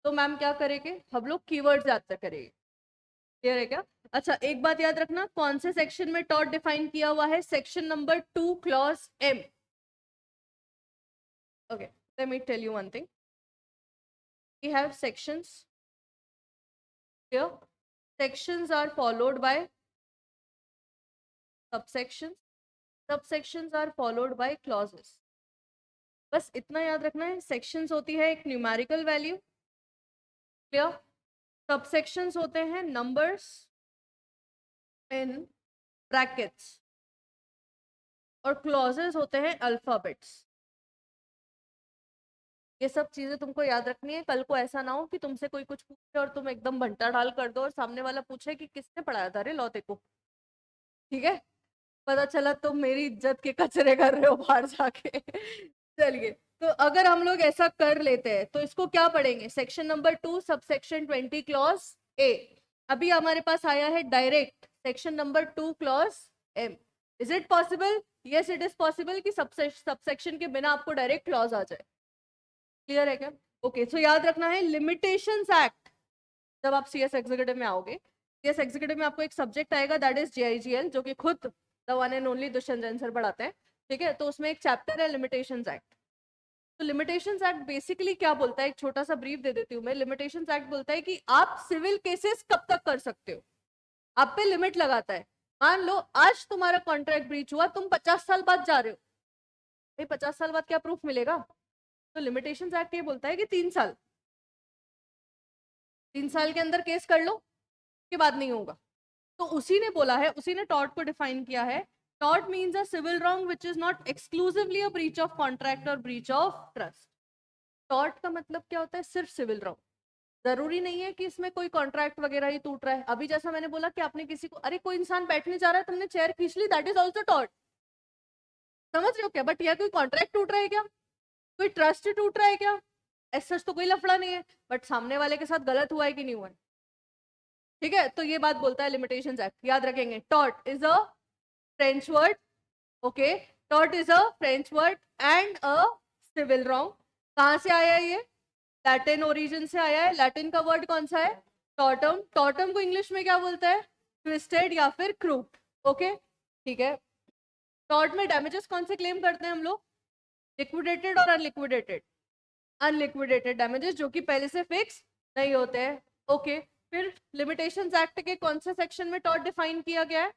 [SPEAKER 1] तो मैम क्या करेंगे, हम लोग कीवर्ड्स याद करेंगे। क्लियर है क्या? अच्छा, एक बात याद रखना, कौन से सेक्शन में टॉट डिफाइन किया हुआ है? Section number 2 clause M। Okay, let me tell you one thing, we have sections here, sections are followed by subsections, subsections are followed by clauses। बस इतना याद रखना है। सेक्शंस होती है एक न्यूमेरिकल वैल्यू, क्लियर? सबसेक्शंस होते हैं नंबर्स इन ब्रैकेट्स, और क्लॉजेस होते हैं अल्फाबेट्स। ये सब चीजें तुमको याद रखनी है, कल को ऐसा ना हो कि तुमसे कोई कुछ पूछे और तुम एकदम भंटा डाल कर दो और सामने वाला पूछे कि किसने पढ़ाया था रे लौते को। ठीक है, पता चला तुम मेरी इज्जत के कचरे कर रहे हो बाहर जाके। चलिए, तो अगर हम लोग ऐसा कर लेते हैं तो इसको क्या पढ़ेंगे? Section number 2 subsection 20 clause A। अभी हमारे पास आया है direct section number 2 clause M। Is it possible? Yes it is possible कि सबसेक्शन के बिना आपको डायरेक्ट क्लॉज आ जाए। क्लियर है क्या? ओके सो याद रखना है लिमिटेशंस एक्ट। जब आप सीएस एग्जीक्यूटिव में आओगे, सीएस एग्जीक्यूटिव में आपको एक सब्जेक्ट आएगा दैट इज जेआईजीएल, जो कि खुद the one and only Dushyant Jain sir पढ़ाते हैं। ठीक है, तो उसमें एक चैप्टर है लिमिटेशंस एक्ट। तो लिमिटेशंस एक्ट बेसिकली क्या बोलता है, एक छोटा सा ब्रीफ दे देती हूँ मैं। लिमिटेशंस एक्ट बोलता है कि आप सिविल केसेस कब तक कर सकते हो, आप पे लिमिट लगाता है। मान लो आज तुम्हारा कॉन्ट्रैक्ट ब्रीच हुआ, तुम 50 साल बाद जा रहे हो, भाई 50 साल बाद क्या प्रूफ मिलेगा? तो लिमिटेशंस एक्ट ये बोलता है कि 3 साल, 3 साल के अंदर केस कर लो, के बाद नहीं होगा। तो उसी ने बोला है, उसी ने टॉर्ट को डिफाइन किया है। Tort means a civil wrong which is not exclusively a breach of contract और ब्रीच ऑफ ट्रस्ट। टॉर्ट का मतलब क्या होता है? सिर्फ सिविल रॉन्ग। जरूरी नहीं है कि इसमें कोई कॉन्ट्रैक्ट वगैरह ही टूट रहा है। अभी जैसा मैंने बोला कि आपने किसी को, अरे कोई इंसान बैठने जा रहा है, तुमने चेयर खींच ली, दैट इज ऑल्सो टॉर्ट। समझ रहे हो क्या? बट यह कोई कॉन्ट्रैक्ट टूट रहा है क्या, कोई ट्रस्ट टूट रहा है क्या? ऐसा तो कोई लफड़ा नहीं है, बट सामने वाले के साथ गलत हुआ है कि नहीं हुआ है। ठीक है, तो ये बात बोलता है लिमिटेशंस एक्ट, याद रखेंगे। Tort is a French word, okay, tort is a French word and a civil wrong. कहां से आया है ये? लैटिन ओरिजिन से आया है। लैटिन का वर्ड कौन सा है? टॉर्टम। टॉर्टम को इंग्लिश में क्या बोलता है? ट्विस्टेड या फिर क्रूट। ओके ठीक है। टॉर्ट में डैमेजेस कौन से क्लेम करते हैं हम लोग? लिक्विडेटेड और अनलिक्विडेटेड। अनलिक्विडेटेड डैमेजेस जो कि पहले से फिक्स नहीं होते हैं। ओके, फिर लिमिटेशंस एक्ट के कौन से सेक्शन में टॉर्ट डिफाइन किया गया है?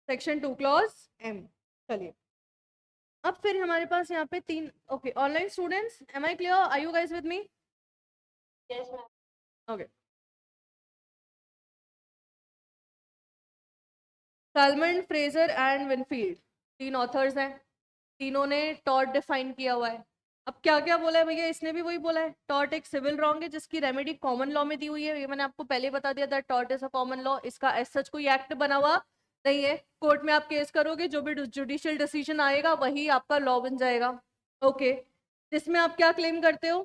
[SPEAKER 1] Section 2 clause M. चलिए, अब फिर हमारे पास यहाँ पे 3। Okay online students, am I clear? Are you guys with me? Yes ma'am. Okay, Salmond, Fraser and Winfield 3 authors हैं। तीनों ने टॉर्ट डिफाइन किया हुआ है। अब क्या क्या बोला है भैया? इसने भी वही बोला है, टॉर्ट एक सिविल रॉन्ग है जिसकी रेमेडी कॉमन लॉ में दी हुई है। ये मैंने आपको पहले बता दिया था, tort is a common law. इसका एज सच कोई एक्ट बना हुआ नहीं है। कोर्ट में आप केस करोगे, जो भी जुडिशियल डिसीजन आएगा वही आपका लॉ बन जाएगा। ओके, जिसमें आप क्या क्लेम करते हो?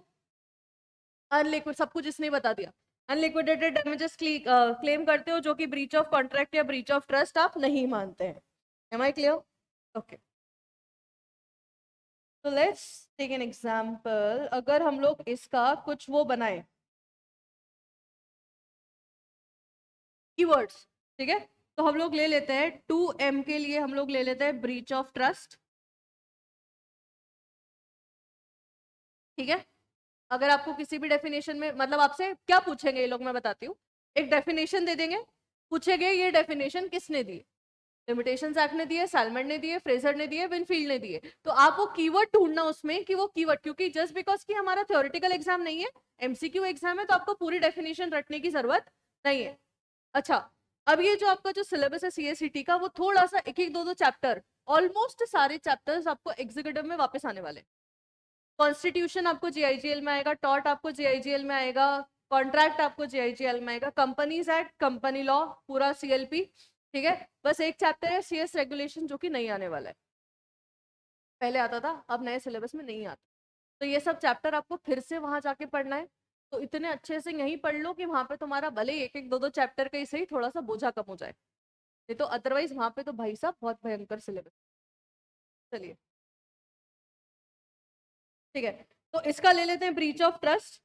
[SPEAKER 1] अनलिक्विड, सब कुछ इसने बता दिया। अनलिक्विडेटेड डैमेजेस क्लेम करते हो, जो कि ब्रीच ऑफ कॉन्ट्रैक्ट या ब्रीच ऑफ ट्रस्ट आप नहीं मानते हैं। Am I clear? ओके, तो लेट्स टेक एन एग्जांपल। अगर हम लोग इसका कुछ वो बनाए कीवर्ड्स, ठीक है, तो हम लोग ले लेते हैं 2M के लिए हम लोग ले लेते हैं ब्रीच ऑफ ट्रस्ट। ठीक है, अगर आपको किसी भी डेफिनेशन में, मतलब आपसे क्या पूछेंगे ये लोग, मैं बताती हूँ। एक डेफिनेशन दे देंगे, पूछेंगे ये डेफिनेशन किसने दी? लिमिटेशंस एक्ट ने दिए, सैलमन ने दिए, फ्रेजर ने दिए, विनफील्ड ने दिए। तो आप वो कीवर्ड ढूंढना उसमें कि वो कीवर्ड, क्योंकि जस्ट बिकॉज कि हमारा थ्योरेटिकल एग्जाम नहीं है, एमसीक्यू एग्जाम है, तो आपको पूरी डेफिनेशन रटने की जरूरत नहीं है। अच्छा, अब ये जो आपका जो सिलेबस है सीएसईटी का, वो थोड़ा सा एक एक दो दो चैप्टर, ऑलमोस्ट सारे चैप्टर्स आपको एग्जीक्यूटिव में वापस आने वाले। कॉन्स्टिट्यूशन आपको जीआईजीएल में आएगा, टॉर्ट आपको जीआईजीएल में आएगा, कॉन्ट्रैक्ट आपको जीआईजीएल में आएगा, कंपनीज एक्ट, कंपनी लॉ, पूरा सीएलपी। ठीक है, बस एक चैप्टर है सीएस रेगुलेशन जो कि नहीं आने वाला है। पहले आता था, अब नए सिलेबस में नहीं आता। तो ये सब चैप्टर आपको फिर से वहां जाके पढ़ना है। तो इतने अच्छे से यहीं पढ़ लो कि वहां पे तुम्हारा भले एक एक दो दो चैप्टर का ही सही, थोड़ा सा बोझा कम हो जाए। नहीं तो अदरवाइज वहां पे तो भाई साहब बहुत भयंकर सिलेबस। चलिए ठीक है, तो इसका ले लेते हैं ब्रीच ऑफ ट्रस्ट।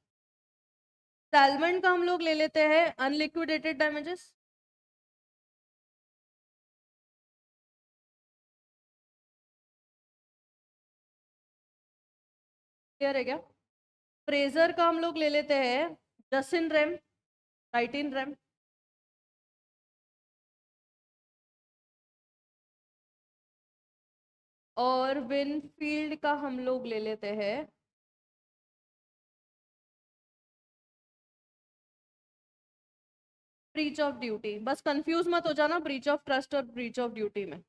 [SPEAKER 1] सैलमन का हम लोग ले लेते हैं अनलिक्विडेटेड डैमेजेस। क्लियर है क्या? फ्रेजर का हम लोग ले लेते हैं just in rem, right in rem. और विनफील्ड का हम लोग ले लेते हैं ब्रीच ऑफ ड्यूटी। बस कंफ्यूज मत हो जाना ब्रीच ऑफ ट्रस्ट और ब्रीच ऑफ ड्यूटी में।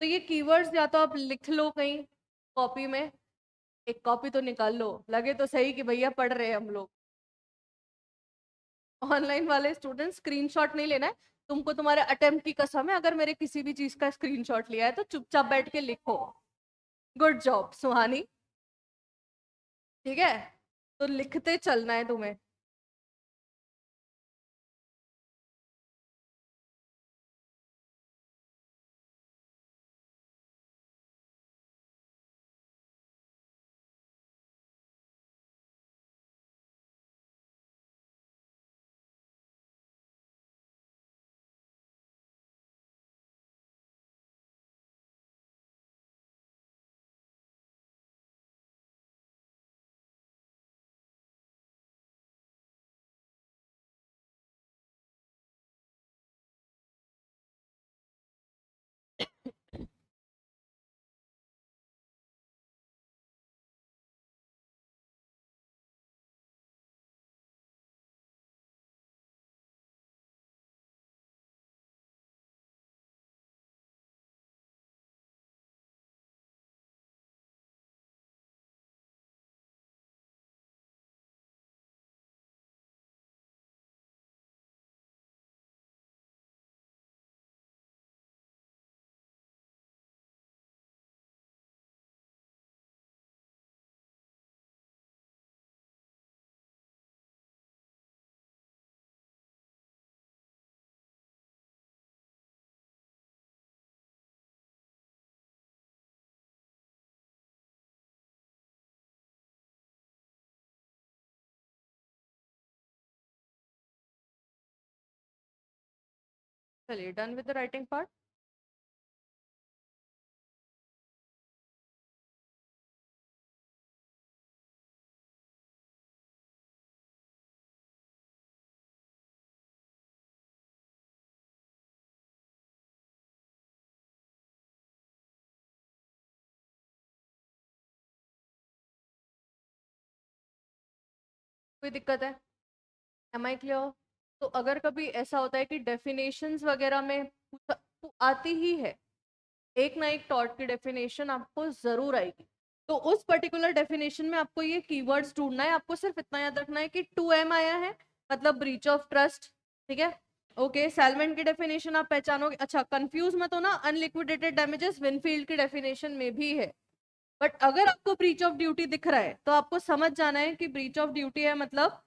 [SPEAKER 1] तो ये कीवर्ड्स या तो आप लिख लो कहीं कॉपी में, एक कॉपी तो निकाल लो, लगे तो सही कि भैया पढ़ रहे हैं हम लोग। ऑनलाइन वाले स्टूडेंट स्क्रीनशॉट नहीं लेना है तुमको, तुम्हारे अटेम्प्ट की कसम है। अगर मेरे किसी भी चीज का स्क्रीनशॉट लिया है तो चुपचाप बैठ के लिखो। Good job Suhani. ठीक है, तो लिखते चलना है तुम्हें। चलिए, done with the writing part. कोई दिक्कत है? Am I clear? तो अगर कभी ऐसा होता है कि डेफिनेशंस वगैरह में आती ही है, एक ना एक टॉट की डेफिनेशन आपको जरूर आएगी। तो उस पर्टिकुलर डेफिनेशन में आपको ये कीवर्ड्स ढूंढना है। आपको सिर्फ इतना याद रखना है कि 2M आया है मतलब ब्रीच ऑफ ट्रस्ट। ठीक है, ओके। सैलमेंट की डेफिनेशन आप पहचानोगे। अच्छा, कंफ्यूज मत हो ना, अनलिक्विडेटेड डैमेजेस विनफील्ड की डेफिनेशन में भी है। बट अगर आपको ब्रीच ऑफ ड्यूटी दिख रहा है तो आपको समझ जाना है कि ब्रीच ऑफ ड्यूटी है मतलब।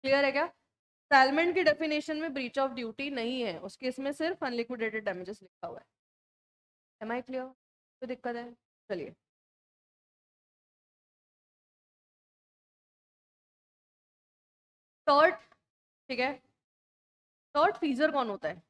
[SPEAKER 1] क्लियर है क्या? सैलमेंट की डेफिनेशन में ब्रीच ऑफ ड्यूटी नहीं है, उसके इसमें सिर्फ अनलिक्विडेटेड डैमेजेस लिखा हुआ है। Am I clear? कोई दिक्कत है? चलिए, टॉर्ट। ठीक है, टॉर्ट फीजर कौन होता है?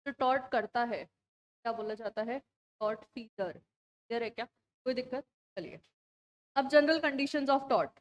[SPEAKER 1] जो टॉर्ट करता है क्या बोला जाता है? टॉर्ट फीजर। क्लियर है क्या? कोई दिक्कत? चलिए, अब जनरल कंडीशंस ऑफ टॉर्ट।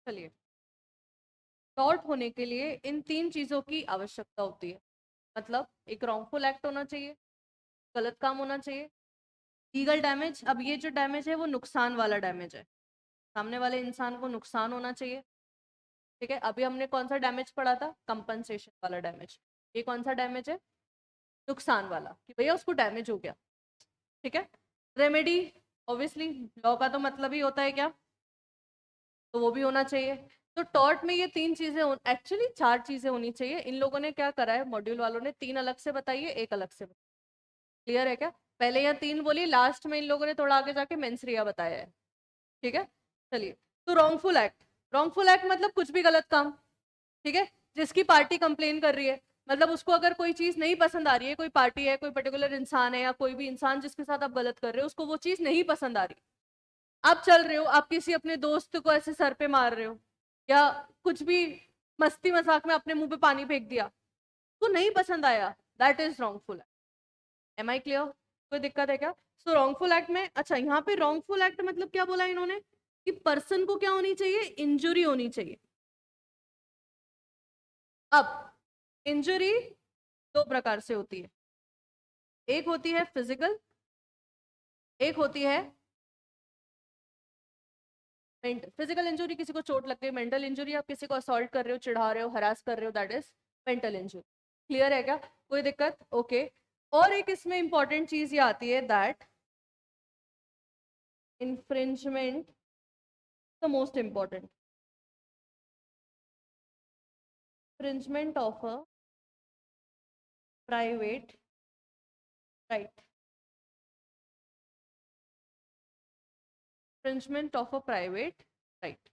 [SPEAKER 1] चलिए, टॉर्ट होने के लिए इन तीन चीजों की आवश्यकता होती है। मतलब एक रॉन्गफुल एक्ट होना चाहिए, गलत काम होना चाहिए, लीगल डैमेज। अब ये जो डैमेज है वो नुकसान वाला डैमेज है, सामने वाले इंसान को नुकसान होना चाहिए। ठीक है, अभी हमने कौन सा डैमेज पढ़ा था? कंपनसेशन वाला डैमेज। ये कौन सा डैमेज है? नुकसान वाला, कि भैया उसको डैमेज हो गया। ठीक है, रेमेडी ऑब्वियसली लॉ का तो मतलब ही होता है क्या, तो वो भी होना चाहिए। तो टॉर्ट में ये तीन चीजें, एक्चुअली चार चीजें होनी चाहिए। इन लोगों ने क्या करा है, मॉड्यूल वालों ने तीन अलग से बताई है, एक अलग से बताई। क्लियर है क्या? पहले यहाँ 3 बोली, लास्ट में इन लोगों ने थोड़ा आगे जाके मेंस्ट्रुआ बताया है। ठीक है, चलिए। तो रॉन्गफुल एक्ट, रॉन्गफुल एक्ट मतलब कुछ भी गलत काम। ठीक है, जिसकी पार्टी कंप्लेन कर रही है, मतलब उसको अगर कोई चीज नहीं पसंद आ रही है, कोई पार्टी है, कोई पर्टिकुलर इंसान है, या कोई भी इंसान जिसके साथ आप गलत कर रहे हो, उसको वो चीज नहीं पसंद आ रही, आप चल रहे हो, आप किसी अपने दोस्त को ऐसे सर पे मार रहे हो, या कुछ भी मस्ती मजाक में अपने मुंह पे पानी फेंक दिया, तो नहीं पसंद आया, that is wrongful act. Am I clear? कोई दिक्कत है क्या? सो रॉन्गफुल एक्ट में, अच्छा यहाँ पे रॉन्गफुल एक्ट मतलब क्या बोला इन्होंने, कि पर्सन को क्या होनी चाहिए, इंजुरी होनी चाहिए। अब इंजुरी दो प्रकार से होती है, एक होती है फिजिकल, एक होती है मेंटल। फिजिकल इंजुरी किसी को चोट लग गई, मेंटल इंजुरी आप किसी को असॉल्ट कर रहे हो, चिढ़ा रहे हो, हरास कर रहे हो, that is mental injury. Clear है क्या? कोई दिक्कत? ओके। और एक इसमें इंपॉर्टेंट चीज ये आती है that infringement, the most important, infringement of a private right, infringement of a private right.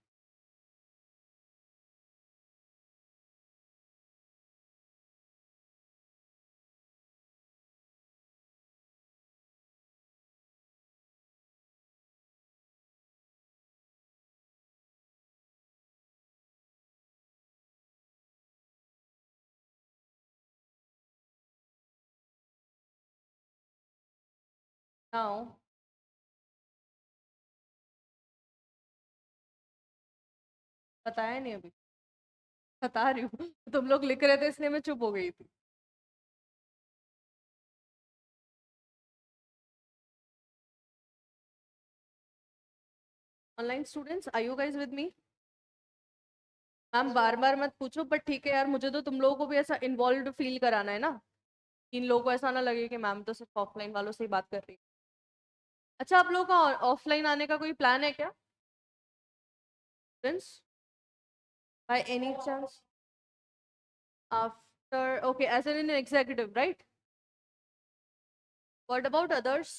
[SPEAKER 1] Now बताया नहीं अभी, बता रही हूँ तुम लोग लिख रहे थे इसलिए मैं चुप हो गई थी। Online students, are you guys with me? Ma'am बार बार मत पूछो, बट ठीक है यार, मुझे तो तुम लोगों को भी ऐसा इन्वॉल्व फील कराना है ना, इन लोगों को ऐसा ना लगे कि मैम तो सिर्फ ऑफलाइन वालों से ही बात कर रही है। अच्छा, आप लोगों का ऑफलाइन आने का कोई प्लान है क्या friends, by any chance? After, okay, as an executive right? What about others?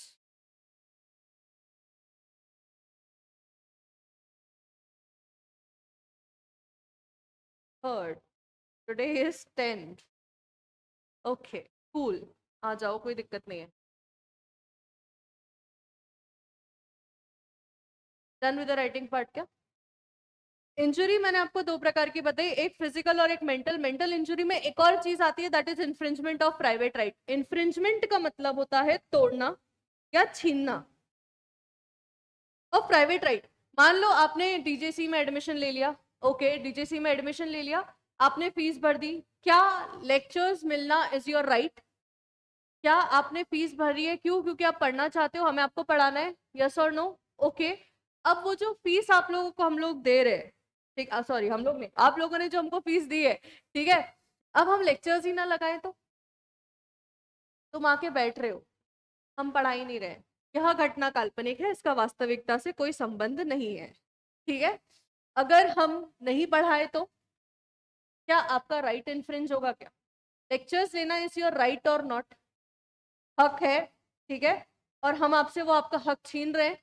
[SPEAKER 1] Third, today is 10th, okay cool, आ जाओ, कोई दिक्कत नहीं है। Done with the writing part क्या? इंजुरी मैंने आपको दो प्रकार की बताई, एक फिजिकल और एक मेंटल। मेंटल इंजुरी में एक और चीज आती है that is infringement of private right. Infringement का मतलब होता है तोड़ना या छीनना ऑफ प्राइवेट राइट। मान लो आपने डीजेसी में एडमिशन ले लिया, ओके, डीजेसी में एडमिशन ले लिया, आपने फीस भर दी, क्या लेक्चर्स मिलना इज योर राइट? क्या आपने फीस भरी है, क्यों? क्योंकि आप पढ़ना चाहते हो, हमें आपको पढ़ाना है, यस और नो? ओके। अब वो जो फीस आप लोगों को हम लोग दे रहे हैं, ठीक, सॉरी हम लोग नहीं, आप लोगों ने जो हमको फीस दी है, ठीक है, अब हम लेक्चर्स ही ना लगाए तो? तुम आके बैठ रहे हो, हम पढ़ा ही नहीं रहे, यह घटना काल्पनिक है, इसका वास्तविकता से कोई संबंध नहीं है। ठीक है, अगर हम नहीं पढ़ाए तो क्या आपका राइट इन्फ्रिंज होगा क्या? लेक्चर्स लेना इज योर राइट और नॉट? हक है, ठीक है, और हम आपसे वो आपका हक छीन रहे हैं,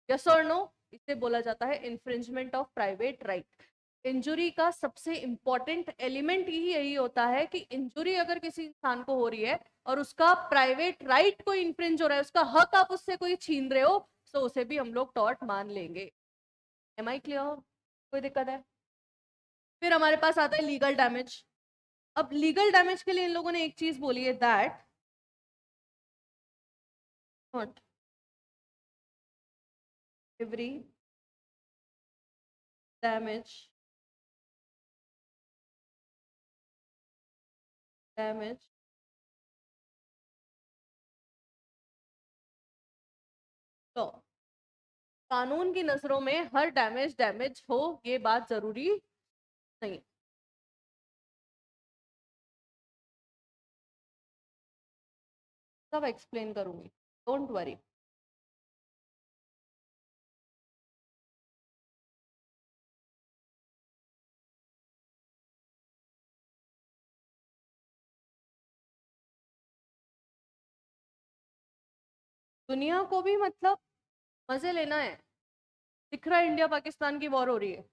[SPEAKER 1] यस और नो? इसे बोला जाता है infringement of private right. Injury का सबसे इंपॉर्टेंट एलिमेंट यही होता है कि इंजुरी अगर किसी इंसान को हो रही है और उसका प्राइवेट राइट को इन्फ्रिंज हो रहा है, उसका हक आप उससे कोई छीन रहे हो, तो उसे भी हम लोग टॉर्ट मान लेंगे। Am I clear? कोई दिक्कत है? फिर हमारे पास आता है लीगल डैमेज। अब लीगल डैमेज के लिए इन लोगों ने एक चीज बोली है that not every damage damage तो कानून की नजरों में हर डैमेज डैमेज हो, ये बात जरूरी नहीं। सब एक्सप्लेन करूंगी, डोंट वरी। दुनिया को भी मतलब मजे लेना है। दिख रहा है इंडिया पाकिस्तान की वॉर हो रही है।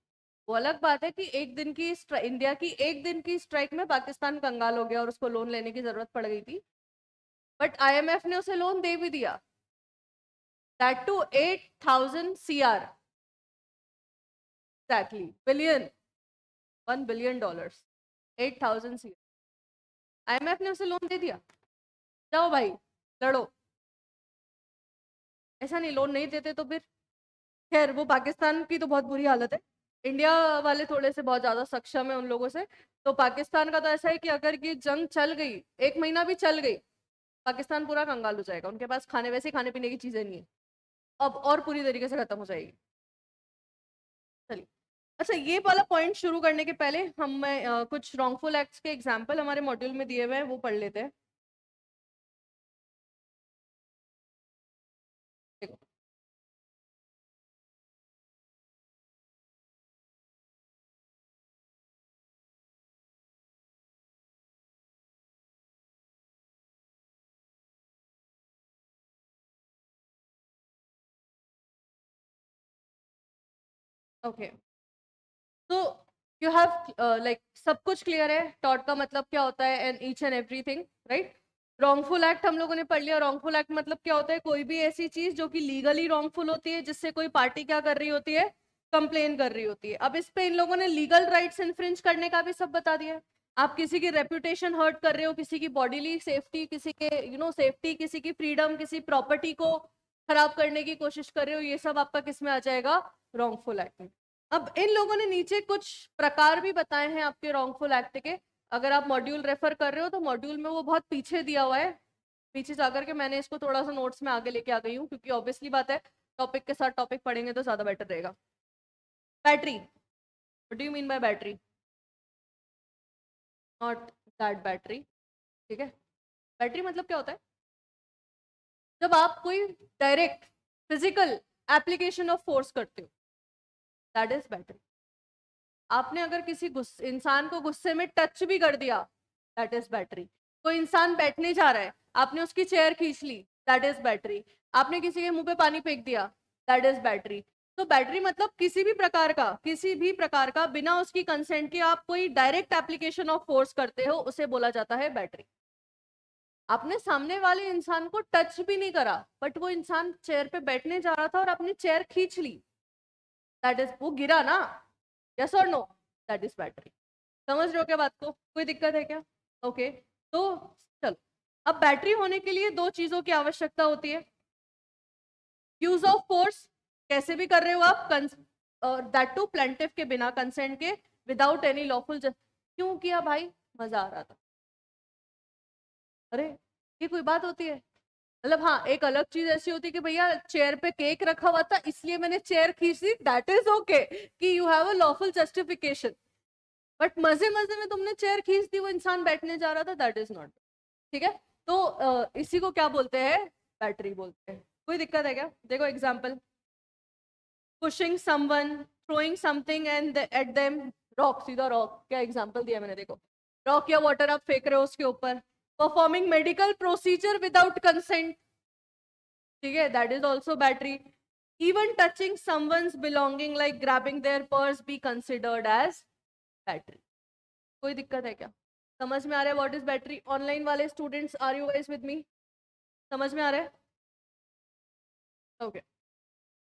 [SPEAKER 1] वो अलग बात है कि एक दिन की इंडिया की एक दिन की स्ट्राइक में पाकिस्तान कंगाल हो गया और उसको लोन लेने की जरूरत पड़ गई थी, बट आईएमएफ ने उसे लोन दे भी दिया, that too 8,000 CR, exactly billion, $1 billion, 8,000 CR। IMF ने उसे लोन दे दिया, जाओ भाई लड़ो। ऐसा नहीं, लोन नहीं देते तो फिर खैर वो पाकिस्तान की तो बहुत बुरी हालत है। इंडिया वाले थोड़े से बहुत ज्यादा सक्षम है उन लोगों से। तो पाकिस्तान का तो ऐसा है कि अगर ये जंग चल गई, 1 महीना भी चल गई, पाकिस्तान पूरा कंगाल हो जाएगा। उनके पास खाने, वैसे खाने पीने की चीजें नहीं है, अब और पूरी तरीके से खत्म हो जाएगी। चलिए, अच्छा ये वाला पॉइंट शुरू करने के पहले मैं कुछ रॉन्गफुल एक्ट्स के एग्जाम्पल हमारे मॉड्यूल में दिए हुए हैं, वो पढ़ लेते हैं। देखो, ओके, तो यू हैव लाइक सब कुछ क्लियर है, टॉट का मतलब क्या होता है and each and everything, right. Wrongful act हम लोगों ने पढ़ लिया। रॉन्गफुल एक्ट मतलब क्या होता है? कोई भी ऐसी चीज जो कि लीगली रॉन्गफुल होती है, जिससे कोई पार्टी क्या कर रही होती है, कंप्लेन कर रही होती है। अब इस पे इन लोगों ने लीगल राइट्स इन्फ्रिंज करने का भी सब बता दिया है। आप किसी की रेपुटेशन हर्ट कर रहे हो, किसी की बॉडीली सेफ्टी, किसी के सेफ्टी, किसी की फ्रीडम, किसी प्रॉपर्टी को खराब करने की कोशिश कर रहे हो, ये सब आपका किस में आ जाएगा? रॉन्गफुल एक्ट में। अब इन लोगों ने नीचे कुछ प्रकार भी बताए हैं आपके रॉन्गफुल एक्ट के। अगर आप मॉड्यूल रेफर कर रहे हो तो मॉड्यूल में वो बहुत पीछे दिया हुआ है। पीछे जाकर के मैंने इसको थोड़ा सा नोट्स में आगे लेके आ गई हूँ, क्योंकि ऑब्वियसली बात है, टॉपिक के साथ टॉपिक पढ़ेंगे तो ज्यादा बेटर रहेगा। Battery, what do you mean bye battery? Not that battery, ठीक है। बैटरी मतलब क्या होता है? जब आप कोई direct physical application of force करते हो, दैट इज बैटरी। आपने अगर किसी इंसान को गुस्से में टच भी कर दिया, दैट इज बैटरी। कोई इंसान बैठने जा रहा है, आपने उसकी चेयर खींच ली, दैट इज बैटरी। आपने किसी के मुंह पे पानी फेंक दिया, दैट इज बैटरी। तो बैटरी मतलब किसी भी प्रकार का बिना उसकी कंसेंट के आप कोई डायरेक्ट एप्लीकेशन ऑफ फोर्स करते हो, उसे बोला जाता है बैटरी। आपने सामने वाले इंसान को टच भी नहीं करा, बट वो इंसान चेयर पे बैठने जा रहा था और आपने चेयर खींच ली, दैट इज, वो गिरा ना, यस और नो, दैट इज बैटरी। समझ रहे हो क्या बात को? कोई दिक्कत है क्या? ओके, तो चलो, अब बैटरी होने के लिए दो चीजों की आवश्यकता होती है। यूज ऑफ फोर्स, कैसे भी कर रहे हो आप, दैट टू प्लेंटिफ के बिना, कंसेंट के, विदाउट एनी लॉफुल। क्यों किया भाई? मजा आ रहा था। अरे, ये कोई बात होती है? मतलब हाँ, एक अलग चीज ऐसी होती है कि भैया चेयर पे केक रखा हुआ था इसलिए मैंने चेयर खींच दी, दैट इज ओके, कि you have a lawful justification. But मजे मजे में तुमने चेयर खींच दी, वो इंसान बैठने जा रहा था, दैट इज नॉट। ठीक है, तो इसी को क्या बोलते हैं? बैटरी बोलते हैं। कोई दिक्कत है क्या? देखो example, pushing someone, throwing something and at them, rock, सीधा रॉक, क्या एग्जाम्पल दिया मैंने, देखो रॉक या वाटर आप फेंक रहे हो उसके ऊपर। Performing medical procedure without consent, ठीक है, that is also battery. Even touching someone's belonging like grabbing their purse be considered as battery. कोई दिक्कत है क्या? समझ में आ रहा है व्हाट इज बैटरी? ऑनलाइन वाले students, are you guys with me? समझ में आ रहा है? Okay,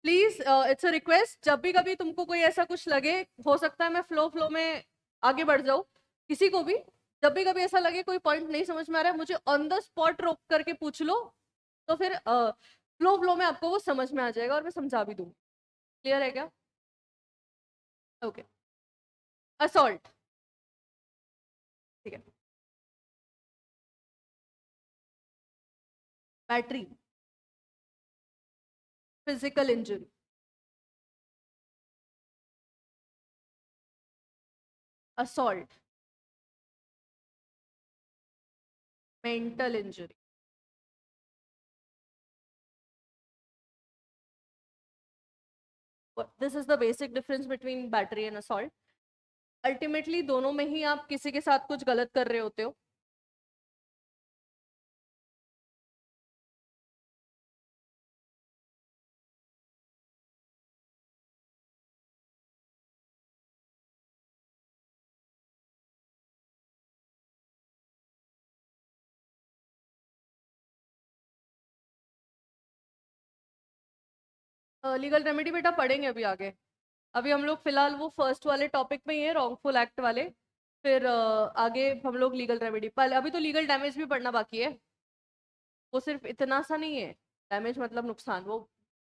[SPEAKER 1] please it's a request, जब भी कभी तुमको कोई ऐसा कुछ लगे, हो सकता है मैं फ्लो फ्लो में आगे बढ़ जाऊं, किसी को भी जब भी कभी ऐसा लगे कोई पॉइंट नहीं समझ में आ रहा है, मुझे ऑन द स्पॉट रोक करके पूछ लो, तो फिर फ्लो फ्लो में आपको वो समझ में आ जाएगा और मैं समझा भी दूंगी। क्लियर है क्या? ओके, असॉल्ट, ठीक है। Battery, physical injury, assault, mental injury. This is the basic difference between battery and assault. Ultimately दोनों में ही आप किसी के साथ कुछ गलत कर रहे होते हो। लीगल रेमेडी बेटा पढ़ेंगे अभी आगे। अभी हम लोग फिलहाल वो फर्स्ट वाले टॉपिक में ही है, रॉन्गफुल एक्ट वाले। फिर आगे हम लोग लीगल रेमेडी, पहले अभी तो लीगल डैमेज भी पढ़ना बाकी है। वो सिर्फ इतना सा नहीं है, डैमेज मतलब नुकसान, वो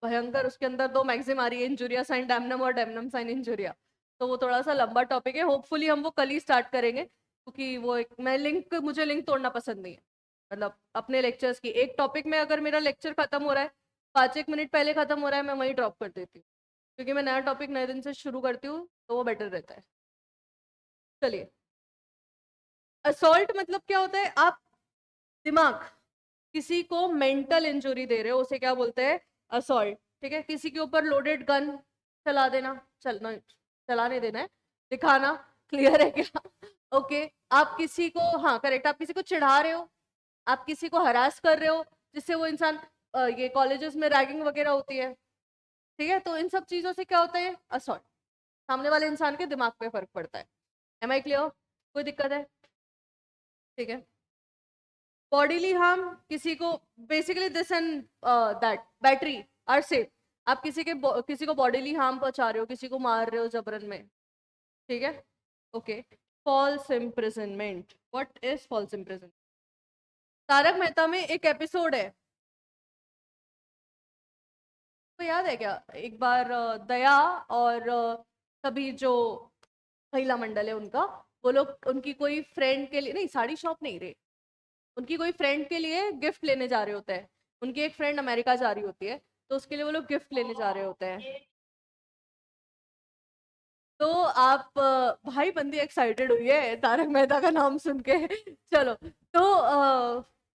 [SPEAKER 1] भयंकर, उसके अंदर दो मैक्सिम आ रही है, इंजुरिया साइन डैमनम और डैमनम साइन इंजुरिया। तो वो थोड़ा सा लंबा टॉपिक है, होपफुली हम वो कल ही स्टार्ट करेंगे, क्योंकि वो एक मैं लिंक, मुझे लिंक तोड़ना पसंद नहीं है। मतलब अपने लेक्चर्स की एक टॉपिक में अगर मेरा लेक्चर खत्म हो रहा है, 5 एक मिनट पहले खत्म हो रहा है, मैं वहीं ड्रॉप कर देती हूँ, क्योंकि मैं नया टॉपिक नए दिन से शुरू करती हूँ, तो वो बेटर रहता है। चलिए, असॉल्ट मतलब क्या होता है? आप दिमाग, किसी को मेंटल इंजुरी दे रहे हो, उसे क्या बोलते हैं? असॉल्ट। ठीक है, किसी के ऊपर लोडेड गन चला देना, चलना, चलाने देना है, दिखाना, क्लियर है क्या? ओके। आप किसी को, हाँ करेक्ट, आप किसी को चिढ़ा रहे हो, आप किसी को हरास कर रहे हो, जिससे वो इंसान, ये कॉलेजेस में रैगिंग वगैरह होती है, ठीक है, तो इन सब चीजों से क्या होता है? असॉल्ट। सामने वाले इंसान के दिमाग पे फर्क पड़ता है। Am I clear? कोई दिक्कत है? ठीक है। बॉडीली हार्म, किसी को, basically this and that battery are safe. आप किसी को बॉडीली हार्म पहुंचा रहे हो, किसी को मार रहे हो जबरन में, ठीक है, okay. False imprisonment, what is false imprisonment? Tarak Mehta में एक एपिसोड है, तो याद है क्या? एक बार दया और सभी जो महिला मंडल है उनका, वो लोग उनकी कोई फ्रेंड के लिए, नहीं साड़ी शॉप नहीं रे, उनकी कोई फ्रेंड के लिए गिफ्ट लेने जा रहे होते हैं। उनकी एक फ्रेंड अमेरिका जा रही होती है, तो उसके लिए वो लोग गिफ्ट लेने जा रहे होते हैं। तो आप भाई बंदी एक्साइटेड हुई है तारक मेहता का नाम सुन के। चलो, तो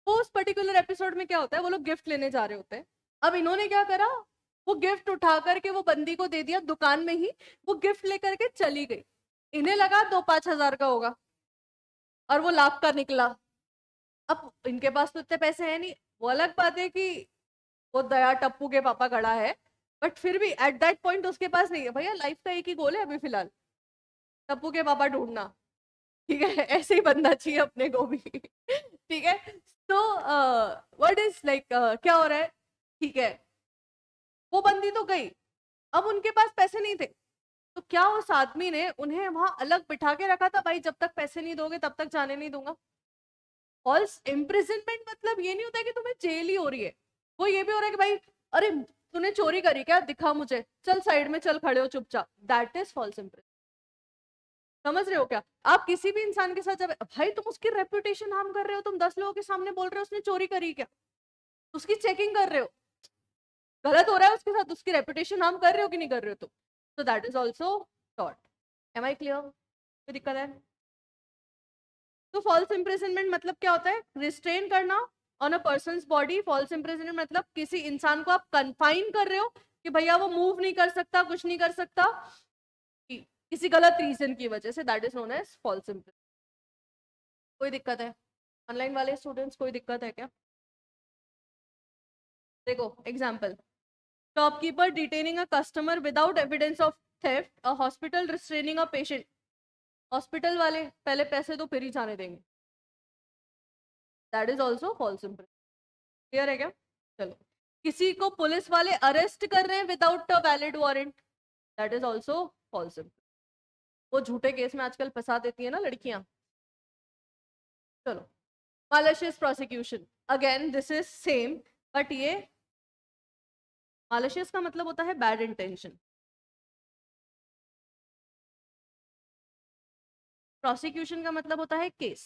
[SPEAKER 1] वो उस पर्टिकुलर एपिसोड में क्या होता है, वो लोग गिफ्ट लेने जा रहे होते हैं। अब इन्होंने क्या करा, वो गिफ्ट उठा करके वो बंदी को दे दिया दुकान में ही, वो गिफ्ट लेकर के चली गई। इन्हें लगा 2-5 हजार का होगा, और वो लाख का निकला। अब इनके पास तो इतने पैसे हैं नहीं, वो अलग बात है कि वो दया टप्पू के पापा खड़ा है, बट फिर भी एट दैट पॉइंट उसके पास नहीं है भैया, लाइफ का एक ही गोल है अभी फिलहाल, टप्पू के पापा ढूंढना। ठीक है, ऐसे ही बनना चाहिए अपने को भी। ठीक है। तो व्हाट इज लाइक, क्या हो रहा है? ठीक है, वो बंदी तो गई, अब उनके पास पैसे नहीं थे, तो क्या उस आदमी ने उन्हें वहां अलग बिठा के रखा था, भाई जब तक पैसे नहीं दोगे तब तक जाने नहीं दूंगा। फॉल्स इम्प्रिजनमेंट मतलब ये नहीं होता है कि तुम्हें जेल ही हो रही है, वो ये भी हो रहा है कि भाई, अरे तूने चोरी करी क्या, दिखा मुझे, चल साइड में चल, खड़े हो चुपचाप, दैट इज फॉल्स इम्प्रिजन। समझ रहे हो क्या? आप किसी भी इंसान के साथ जब, भाई तुम उसकी रेपुटेशन हार्म कर रहे हो, तुम 10 लोगों के सामने बोल रहे हो उसने चोरी करी क्या, उसकी चेकिंग कर रहे हो, गलत हो रहा है उसके साथ, उसकी रेपुटेशन हार्म कर रहे हो कि नहीं कर रहे हो तुम, तो that is also taught. Am I clear? कोई दिक्कत है? तो फॉल्स इम्प्रिजनमेंट मतलब क्या होता है? रिस्ट्रेन करना on a person body. False imprisonment मतलब किसी इंसान को आप कन्फाइन कर रहे हो कि भैया वो मूव नहीं कर सकता, कुछ नहीं कर सकता, किसी गलत रीजन की वजह से, that is known as false imprisonment. कोई दिक्कत है? ऑनलाइन वाले स्टूडेंट्स कोई दिक्कत है क्या? देखो example, shopkeeper detaining a customer without evidence of theft, a hospital restraining a patient. Hospital वाले पहले पैसे दो फिर ही जाने देंगे, that is also false impression. Clear है क्या? चलो, किसी को पुलिस वाले अरेस्ट कर रहे हैं without a valid warrant, that is also false impression. वो झूठे केस में आजकल फंसा देती है ना लड़कियां। चलो, malicious prosecution, again this is same, but ये malicious का मतलब होता है बैड इंटेंशन, प्रोसिक्यूशन का मतलब होता है केस।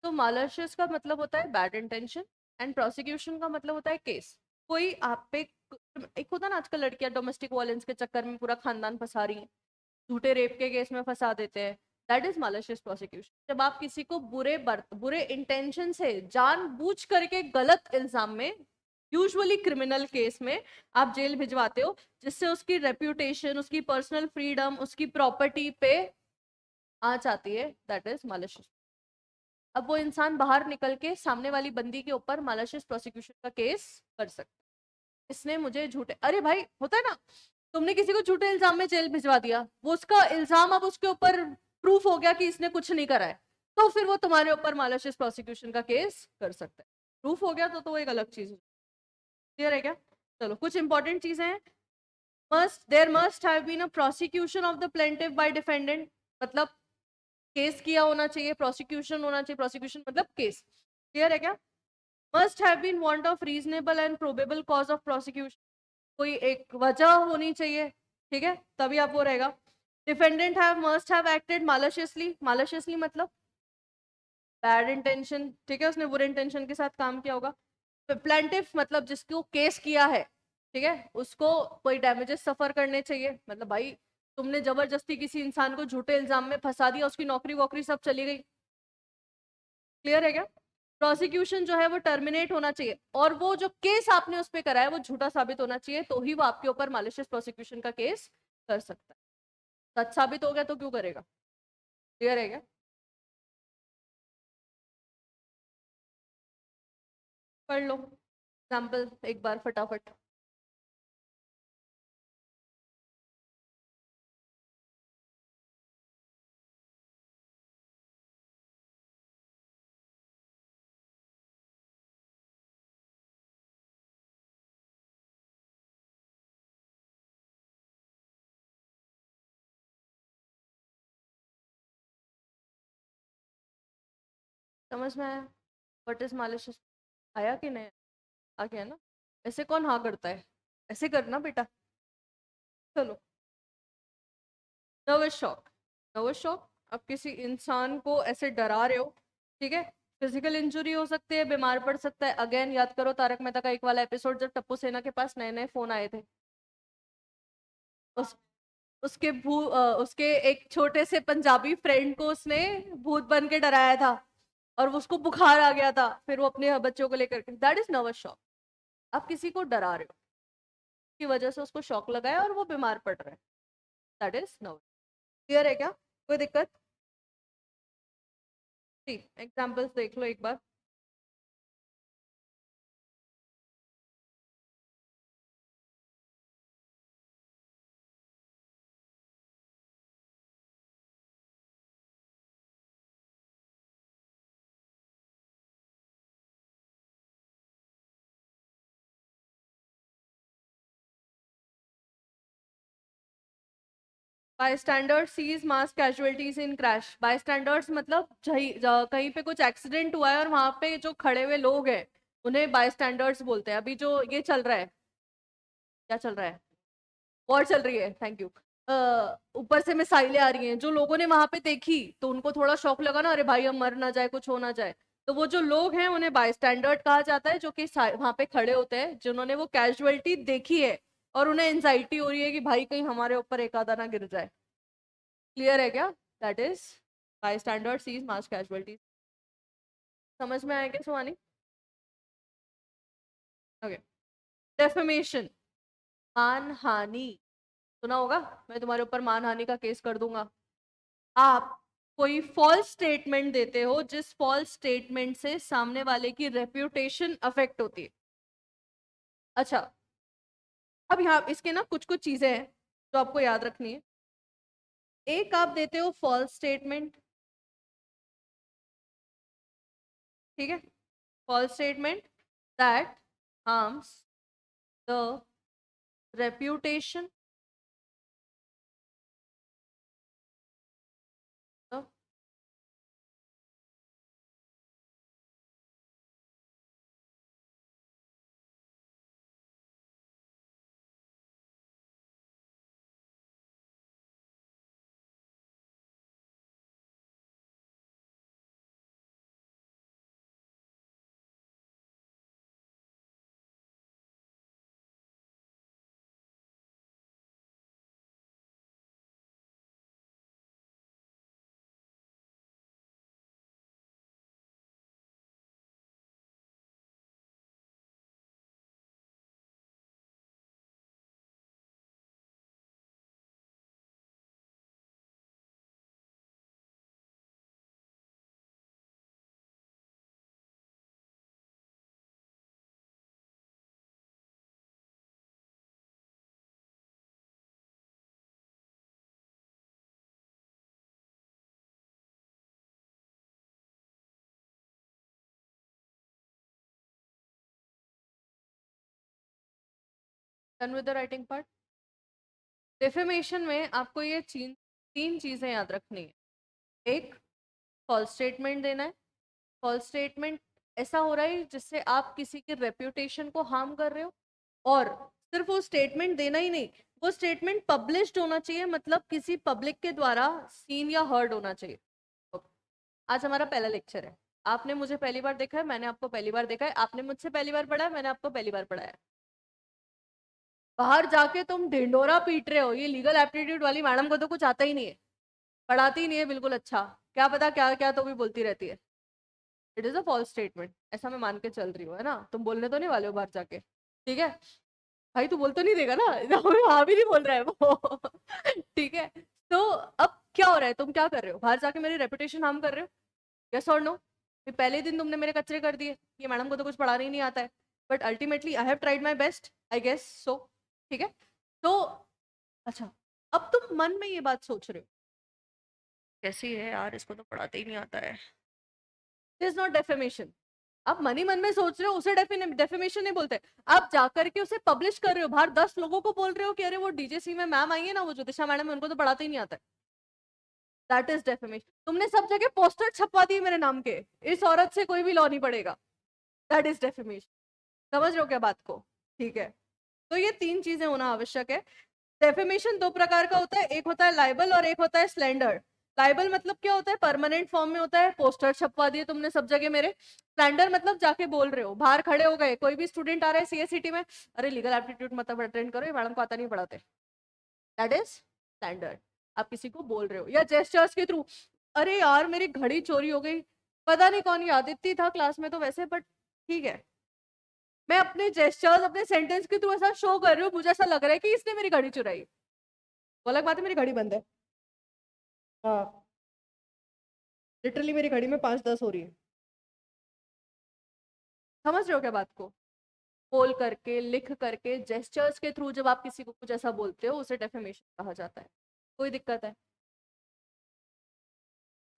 [SPEAKER 1] तो मालशियस का मतलब होता है बैड इंटेंशन, एंड प्रोसिक्यूशन का मतलब होता है केस। कोई आप पे, एक होता है ना आजकल लड़कियां डोमेस्टिक वायलेंस के चक्कर में पूरा खानदान फंसा रही हैं, झूठे रेप के केस में फंसा देते हैं, दैट इज malicious prosecution। जब आप किसी को बुरे इंटेंशन से जानबूझ करके गलत इल्जाम में, यूजुअली क्रिमिनल केस में, आप जेल भिजवाते हो, जिससे उसकी रेप्यूटेशन, उसकी पर्सनल फ्रीडम, उसकी प्रॉपर्टी पे आंच आती है, दैट इज malicious। अब वो इंसान बाहर निकल के सामने वाली बंदी के ऊपर malicious prosecution का केस कर सकता है। इसने मुझे झूठे, अरे भाई होता है ना, तुमने किसी को झूठे इल्जाम में जेल भिजवा दिया, वो उसका इल्जाम अब उसके ऊपर प्रूफ हो गया कि इसने कुछ नहीं करा है, तो फिर वो तुम्हारे ऊपर malicious prosecution का केस कर सकता है। प्रूफ हो गया तो वो एक अलग चीज है। क्लियर है क्या? चलो कुछ इंपॉर्टेंट चीजें हैं। Must have been a prosecution of the plaintiff by defendant, मतलब केस किया होना चाहिए, प्रोसिक्यूशन होना चाहिए, प्रोसिक्यूशन मतलब केस। क्लियर है क्या? Must have been want of reasonable and probable cause of prosecution, कोई एक वजह होनी चाहिए, ठीक है, तभी आप वो रहेगा। Defendant have must have acted maliciously, maliciously मतलब बैड इंटेंशन, ठीक है, उसने बुरे इंटेंशन के साथ काम किया होगा। प्लेंटिफ मतलब जिसको केस किया है, ठीक है, उसको कोई डैमेजेस सफर करने चाहिए, मतलब भाई तुमने जबरदस्ती किसी इंसान को झूठे इल्जाम में फंसा दिया, उसकी नौकरी वोकरी सब चली गई। क्लियर है क्या? प्रोसिक्यूशन जो है वो टर्मिनेट होना चाहिए, और वो जो केस आपने उस पर करा है वो झूठा साबित होना चाहिए, तो ही वो आपके ऊपर मालिशियस प्रोसिक्यूशन का केस कर सकता है। सच साबित हो गया तो क्यों करेगा? क्लियर है क्या? पढ़ लो एग्जाम्पल एक बार फटाफट। समझ में आया? What is malicious? आया कि नहीं? आ गया ना? ऐसे कौन हाँ करता है? ऐसे करना बेटा। चलो, नर्वस शॉक। नर्वस शॉक, आप किसी इंसान को ऐसे डरा रहे हो, ठीक है, फिजिकल इंजुरी हो सकती है, बीमार पड़ सकता है। अगेन याद करो तारक मेहता का एक वाला एपिसोड, जब टप्पू सेना के पास नए नए फोन आए थे, उस उसके एक छोटे से पंजाबी फ्रेंड को उसने भूत बन के डराया था, और उसको बुखार आ गया था, फिर वो अपने बच्चों को लेकर के, दैट इज नर्वस शॉक। आप किसी को डरा रहे हो, की वजह से उसको शॉक लगा है और वो बीमार पड़ रहा है, दैट इज नर्वस। क्लियर है क्या? कोई दिक्कत? ठीक, एग्जाम्पल्स देख लो एक बार। बायस्टैंडर्स सीज मास कैजुअलिटीज इन क्रैश। बायस्टैंडर्स मतलब कहीं पे कुछ एक्सीडेंट हुआ है और वहां पे जो खड़े हुए लोग हैं उन्हें बायस्टैंडर्स बोलते हैं। अभी जो ये चल रहा है, क्या चल रहा है, वॉर चल रही है, थैंक यू, ऊपर से मिसाइलें आ रही हैं, जो लोगों ने वहां पे देखी तो उनको थोड़ा शौक लगा ना, अरे भाई हम मर ना जाए, कुछ हो ना जाए, तो वो जो लोग हैं उन्हें बायस्टैंडर्ड कहा जाता है, जो कि वहां पे खड़े होते हैं, जिन्होंने वो कैजुअलिटी देखी है और उन्हें एंजाइटी हो रही है कि भाई कहीं हमारे ऊपर एक आधा ना गिर जाए। क्लियर है क्या? That is by standard sees mass casualties. समझ में आया क्या सुहानी? ओके। डेफेमेशन, मानहानि, सुना होगा, मैं तुम्हारे ऊपर मानहानि का केस कर दूंगा। आप कोई फॉल्स स्टेटमेंट देते हो, जिस फॉल्स स्टेटमेंट से सामने वाले की रेप्यूटेशन अफेक्ट होती है। अच्छा, अब यहाँ इसके ना कुछ कुछ चीजें हैं जो आपको याद रखनी है। एक, आप देते हो फॉल्स स्टेटमेंट, ठीक है, false statement that harms the reputation of done with the writing part. Defamation में आपको ये तीन चीजें याद रखनी है। एक, फॉल्स स्टेटमेंट देना है। फॉल्स स्टेटमेंट ऐसा हो रहा है जिससे आप किसी की रेप्यूटेशन को हार्म कर रहे हो, और सिर्फ वो स्टेटमेंट देना ही नहीं, वो स्टेटमेंट पब्लिश्ड होना चाहिए, मतलब किसी पब्लिक के द्वारा सीन या हर्ड होना चाहिए। आज हमारा पहला लेक्चर है। आपने मुझे पहली बार देखा है, मैंने आपको पहली बार देखा है, आपने मुझसे पहली बार पढ़ा है, मैंने आपको पहली बार पढ़ाया है। बाहर जाके तुम ढिंडोरा पीट रहे हो, ये लीगल एप्टीट्यूड वाली मैडम को तो कुछ आता ही नहीं है, पढ़ाती ही नहीं है बिल्कुल अच्छा, क्या पता क्या क्या तो भी बोलती रहती है। It is a false statement, ऐसा मैं मान के चल रही हूँ, है ना? तुम बोलने तो नहीं वाले हो बाहर जाके, ठीक है? भाई तू बोल तो नहीं देगा ना? हाँ भी नहीं बोल रहा है वो। ठीक है। तो अब क्या हो रहा है, तुम क्या कर रहे हो, बाहर जाके मेरी रेपुटेशन हार्म कर रहे हो, यस और नो? पहले ही दिन तुमने मेरे कचरे कर दिए, ये मैडम को तो कुछ पढ़ाना ही नहीं आता है, but ultimately I have tried my best, I guess so. ठीक है। तो अच्छा, अब तुम मन में ये बात सोच रहे हो, कैसी है यार, इसको तो पढ़ाते ही नहीं आता है। It is not defamation. आप मन ही मन में सोच रहे हो, उसे डेफेमेशन नहीं बोलते। आप जाकर के उसे पब्लिश कर रहे हो, बाहर 10 लोगों को बोल रहे हो कि अरे वो डीजेसी में मैम आई है ना, वो ज्योतिषा मैडम है, उनको तो पढ़ाते ही नहीं आता है। That is defamation. तुमने सब जगह पोस्टर छपवा दिए मेरे नाम के, इस औरत से कोई भी लॉ नहीं पड़ेगा। That is defamation. समझ रहे हो क्या बात को? ठीक है। तो ये तीन चीजें होना आवश्यक है। डेफेमेशन दो प्रकार का होता है, एक होता है लाइबल और एक होता है स्लैंडर। लाइबल मतलब क्या होता है, परमानेंट फॉर्म में होता है, पोस्टर छपवा दिए तुमने सब जगह मेरे। स्लैंडर मतलब जाके बोल रहे हो, बाहर खड़े हो गए, कोई भी स्टूडेंट आ रहा है सीएससीटी में, अरे लीगल एप्टीट्यूड मतलब अटेंड करो, ये मैडम को आता नहीं पढ़ाते। That is slander. आप किसी को बोल रहे हो, या जेस्चर्स के थ्रू, अरे यार मेरी घड़ी चोरी हो गई, पता नहीं कौन, आदित्य था क्लास में तो वैसे, बट ठीक है, मैं अपने जेस्चर्स अपने सेंटेंस के थ्रू ऐसा शो कर रही हूँ, मुझे ऐसा लग रहा है कि इसने मेरी घड़ी चुराई। वो अलग बात है, मेरी घड़ी बंद है, हाँ लिटरली मेरी घड़ी में 5:10 हो रही है। समझ रहे हो क्या बात को? बोल करके, लिख करके, जेस्चर्स के थ्रू जब आप किसी को कुछ ऐसा बोलते हो, उसे डेफेमेशन कहा जाता है। कोई दिक्कत है?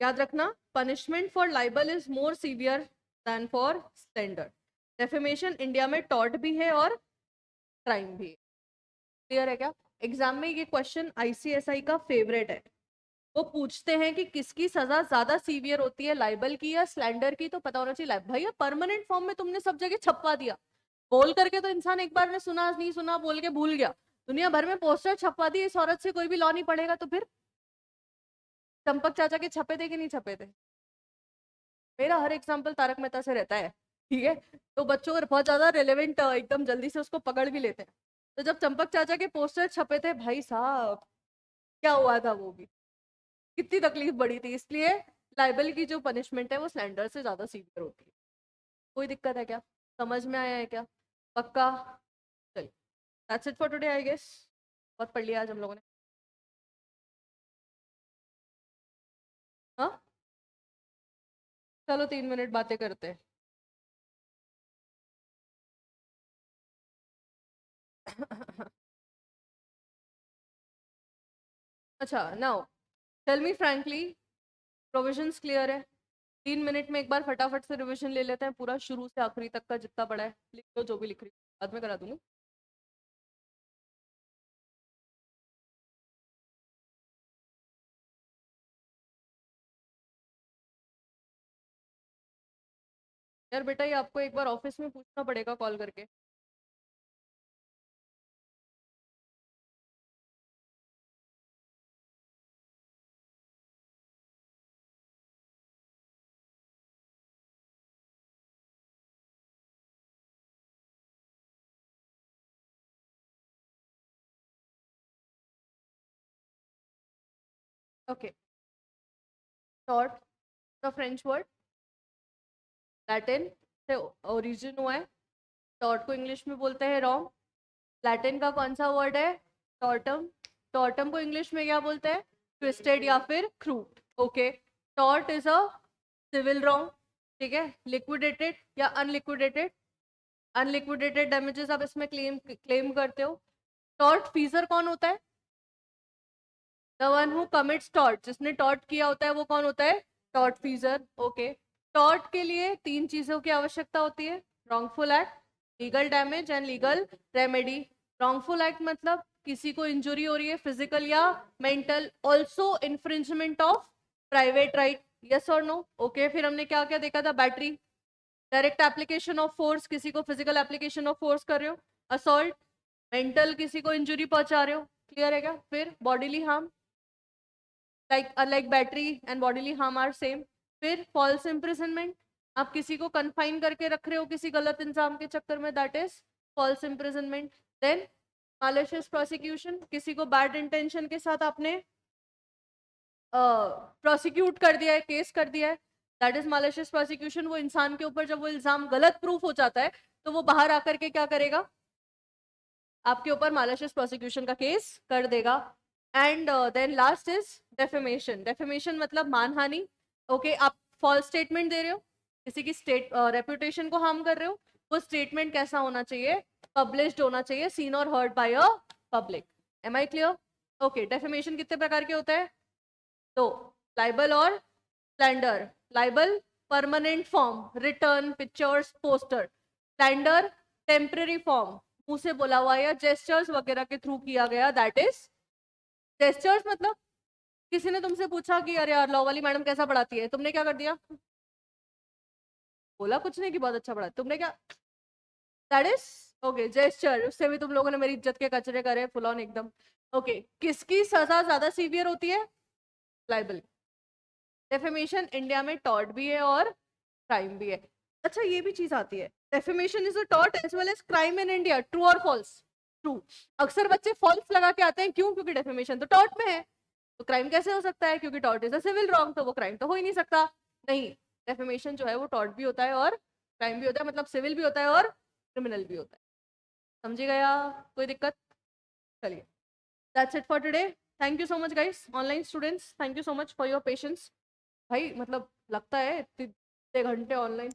[SPEAKER 1] याद रखना, punishment for libel is more severe than for slander. Defamation India में टॉर्ट भी है और क्राइम भी है। क्लियर है क्या? एग्जाम में ये क्वेश्चन आईसीएसआई का फेवरेट है। वो पूछते हैं कि किसकी सजा ज्यादा सीवियर होती है, लाइबल की या स्लैंडर की? तो पता होना चाहिए भैया, परमानेंट फॉर्म में तुमने सब जगह छपवा दिया, बोल करके तो इंसान एक बार में सुना नहीं सुना बोल के भूल गया, दुनिया भर में पोस्टर छपवा दी, इस औरत से कोई भी लॉ नहीं पड़ेगा, तो फिर चंपक चाचा के छपे थे कि नहीं छपे थे? मेरा हर एग्जाम्पल तारक मेहता से रहता है, ठीक है? तो बच्चों को बहुत ज्यादा रिलेवेंट, एकदम जल्दी से उसको पकड़ भी लेते हैं। तो जब चंपक चाचा के पोस्टर छपे थे भाई साहब, क्या हुआ था वो भी, कितनी तकलीफ बड़ी थी। इसलिए लाइबल की जो पनिशमेंट है वो स्लैंडर से ज्यादा सीवियर होती है। कोई दिक्कत है क्या? समझ में आया है क्या? पक्का? चलिए, that's it for today I guess. बहुत पढ़ लिया आज हम लोगों ने। हाँ, चलो 3 मिनट बातें करते हैं। अच्छा, now tell me frankly, provisions clear है? 3 मिनट में एक बार फटाफट से रिवीजन ले लेते हैं, पूरा शुरू से आखिरी तक का जितना पड़ा है। लिख लो जो भी लिख रही हूँ, बाद में करा दूंगी। यार बेटा, ये आपको एक बार ऑफिस में पूछना पड़ेगा कॉल करके। ओके, शॉर्ट का फ्रेंच वर्ड, लैटिन से ओरिजिन हुआ है। टॉर्ट को इंग्लिश में बोलते हैं रॉन्ग। लैटिन का कौन सा वर्ड है? टॉर्टम। टॉर्टम को इंग्लिश में क्या बोलते हैं? ट्विस्टेड या फिर crude. Okay, tort is a civil wrong, ठीक है? लिक्विडेटेड या अनलिक्विडेटेड? अनलिक्विडेटेड डैमेजेस आप इसमें क्लेम क्लेम करते हो। टॉर्ट फीजर कौन होता है? The one who commits tort, जिसने टॉर्ट किया होता है वो कौन होता है? टॉर्ट फीजर। ओके, टॉर्ट के लिए तीन चीजों की आवश्यकता होती है, wrongful act, legal damage and legal remedy. Wrongful act मतलब किसी को इंजुरी हो रही है फिजिकल या mental, also infringement of private right, yes और नो। ओके, फिर हमने क्या क्या देखा था, battery, direct application of force, किसी को फिजिकल एप्लीकेशन ऑफ फोर्स कर रहे हो, असॉल्ट, मेंटल किसी को इंजुरी पहुंचा रहे हो, क्लियर है क्या। फिर bodily harm, like battery and bodily harm are same. फिर फॉल्स इम्प्रिजनमेंट, आप किसी को कन्फाइन करके रख रहे हो किसी गलत इंजाम के चक्कर में, that is false imprisonment. Then malicious prosecution, किसी को बैड इंटेंशन के साथ आपने प्रोसिक्यूट कर दिया है, केस कर दिया है, दैट इज malicious प्रोसिक्यूशन। वो इंसान के ऊपर जब वो इल्जाम गलत प्रूफ हो जाता है तो वो बाहर आकर के क्या करेगा, आपके ऊपर malicious प्रोसिक्यूशन का केस कर देगा। And then last is defamation. Defamation मतलब मानहानि। ओके, आप फॉल्स स्टेटमेंट दे रहे हो, किसी की रेपुटेशन को हार्म कर रहे हो, वो स्टेटमेंट कैसा होना चाहिए, पब्लिश्ड होना चाहिए, सीन और heard by a public. Am I clear. Okay, defamation कितने प्रकार के होते हैं, तो लाइबल और slander. Libel permanent form, written, pictures, poster. Slander temporary form, मुंह से बोला हुआ या जेस्चर्स वगैरह के थ्रू किया गया, दैट इज जेस्चर्स। मतलब किसी ने तुमसे पूछा कि अरे यार लॉ वाली मैडम कैसा पढ़ाती है, तुमने क्या कर दिया, बोला कुछ नहीं कि बहुत अच्छा पढ़ा, तुमने क्या, दैट इज ओके जेस्चर। उससे भी तुम लोगों ने मेरी इज्जत के कचरे करे फुल ऑन एकदम। ओके, किसकी सजा ज्यादा सीवियर होती है, लाइबल। डेफेमेशन इंडिया में टॉर्ट भी है और क्राइम भी है। अच्छा, ये भी चीज आती है, defamation is a tort as well as crime in India, true और फॉल्स। ट्रू, अक्सर बच्चे फॉल्स लगा के आते हैं, क्यों, क्योंकि डेफेमेशन तो टॉर्ट में है, तो क्राइम कैसे हो सकता है, क्योंकि tort is a civil wrong, तो वो क्राइम तो हो ही नहीं सकता। नहीं, डेफेमेशन जो है वो टॉर्ट भी होता है और क्राइम भी होता है, मतलब सिविल भी होता है और क्रिमिनल भी होता है। समझी गया, कोई दिक्कत। चलिए, that's it for today. Thank you so much guys, online students, thank you so much for your patience. भाई मतलब लगता है इतने घंटे ऑनलाइन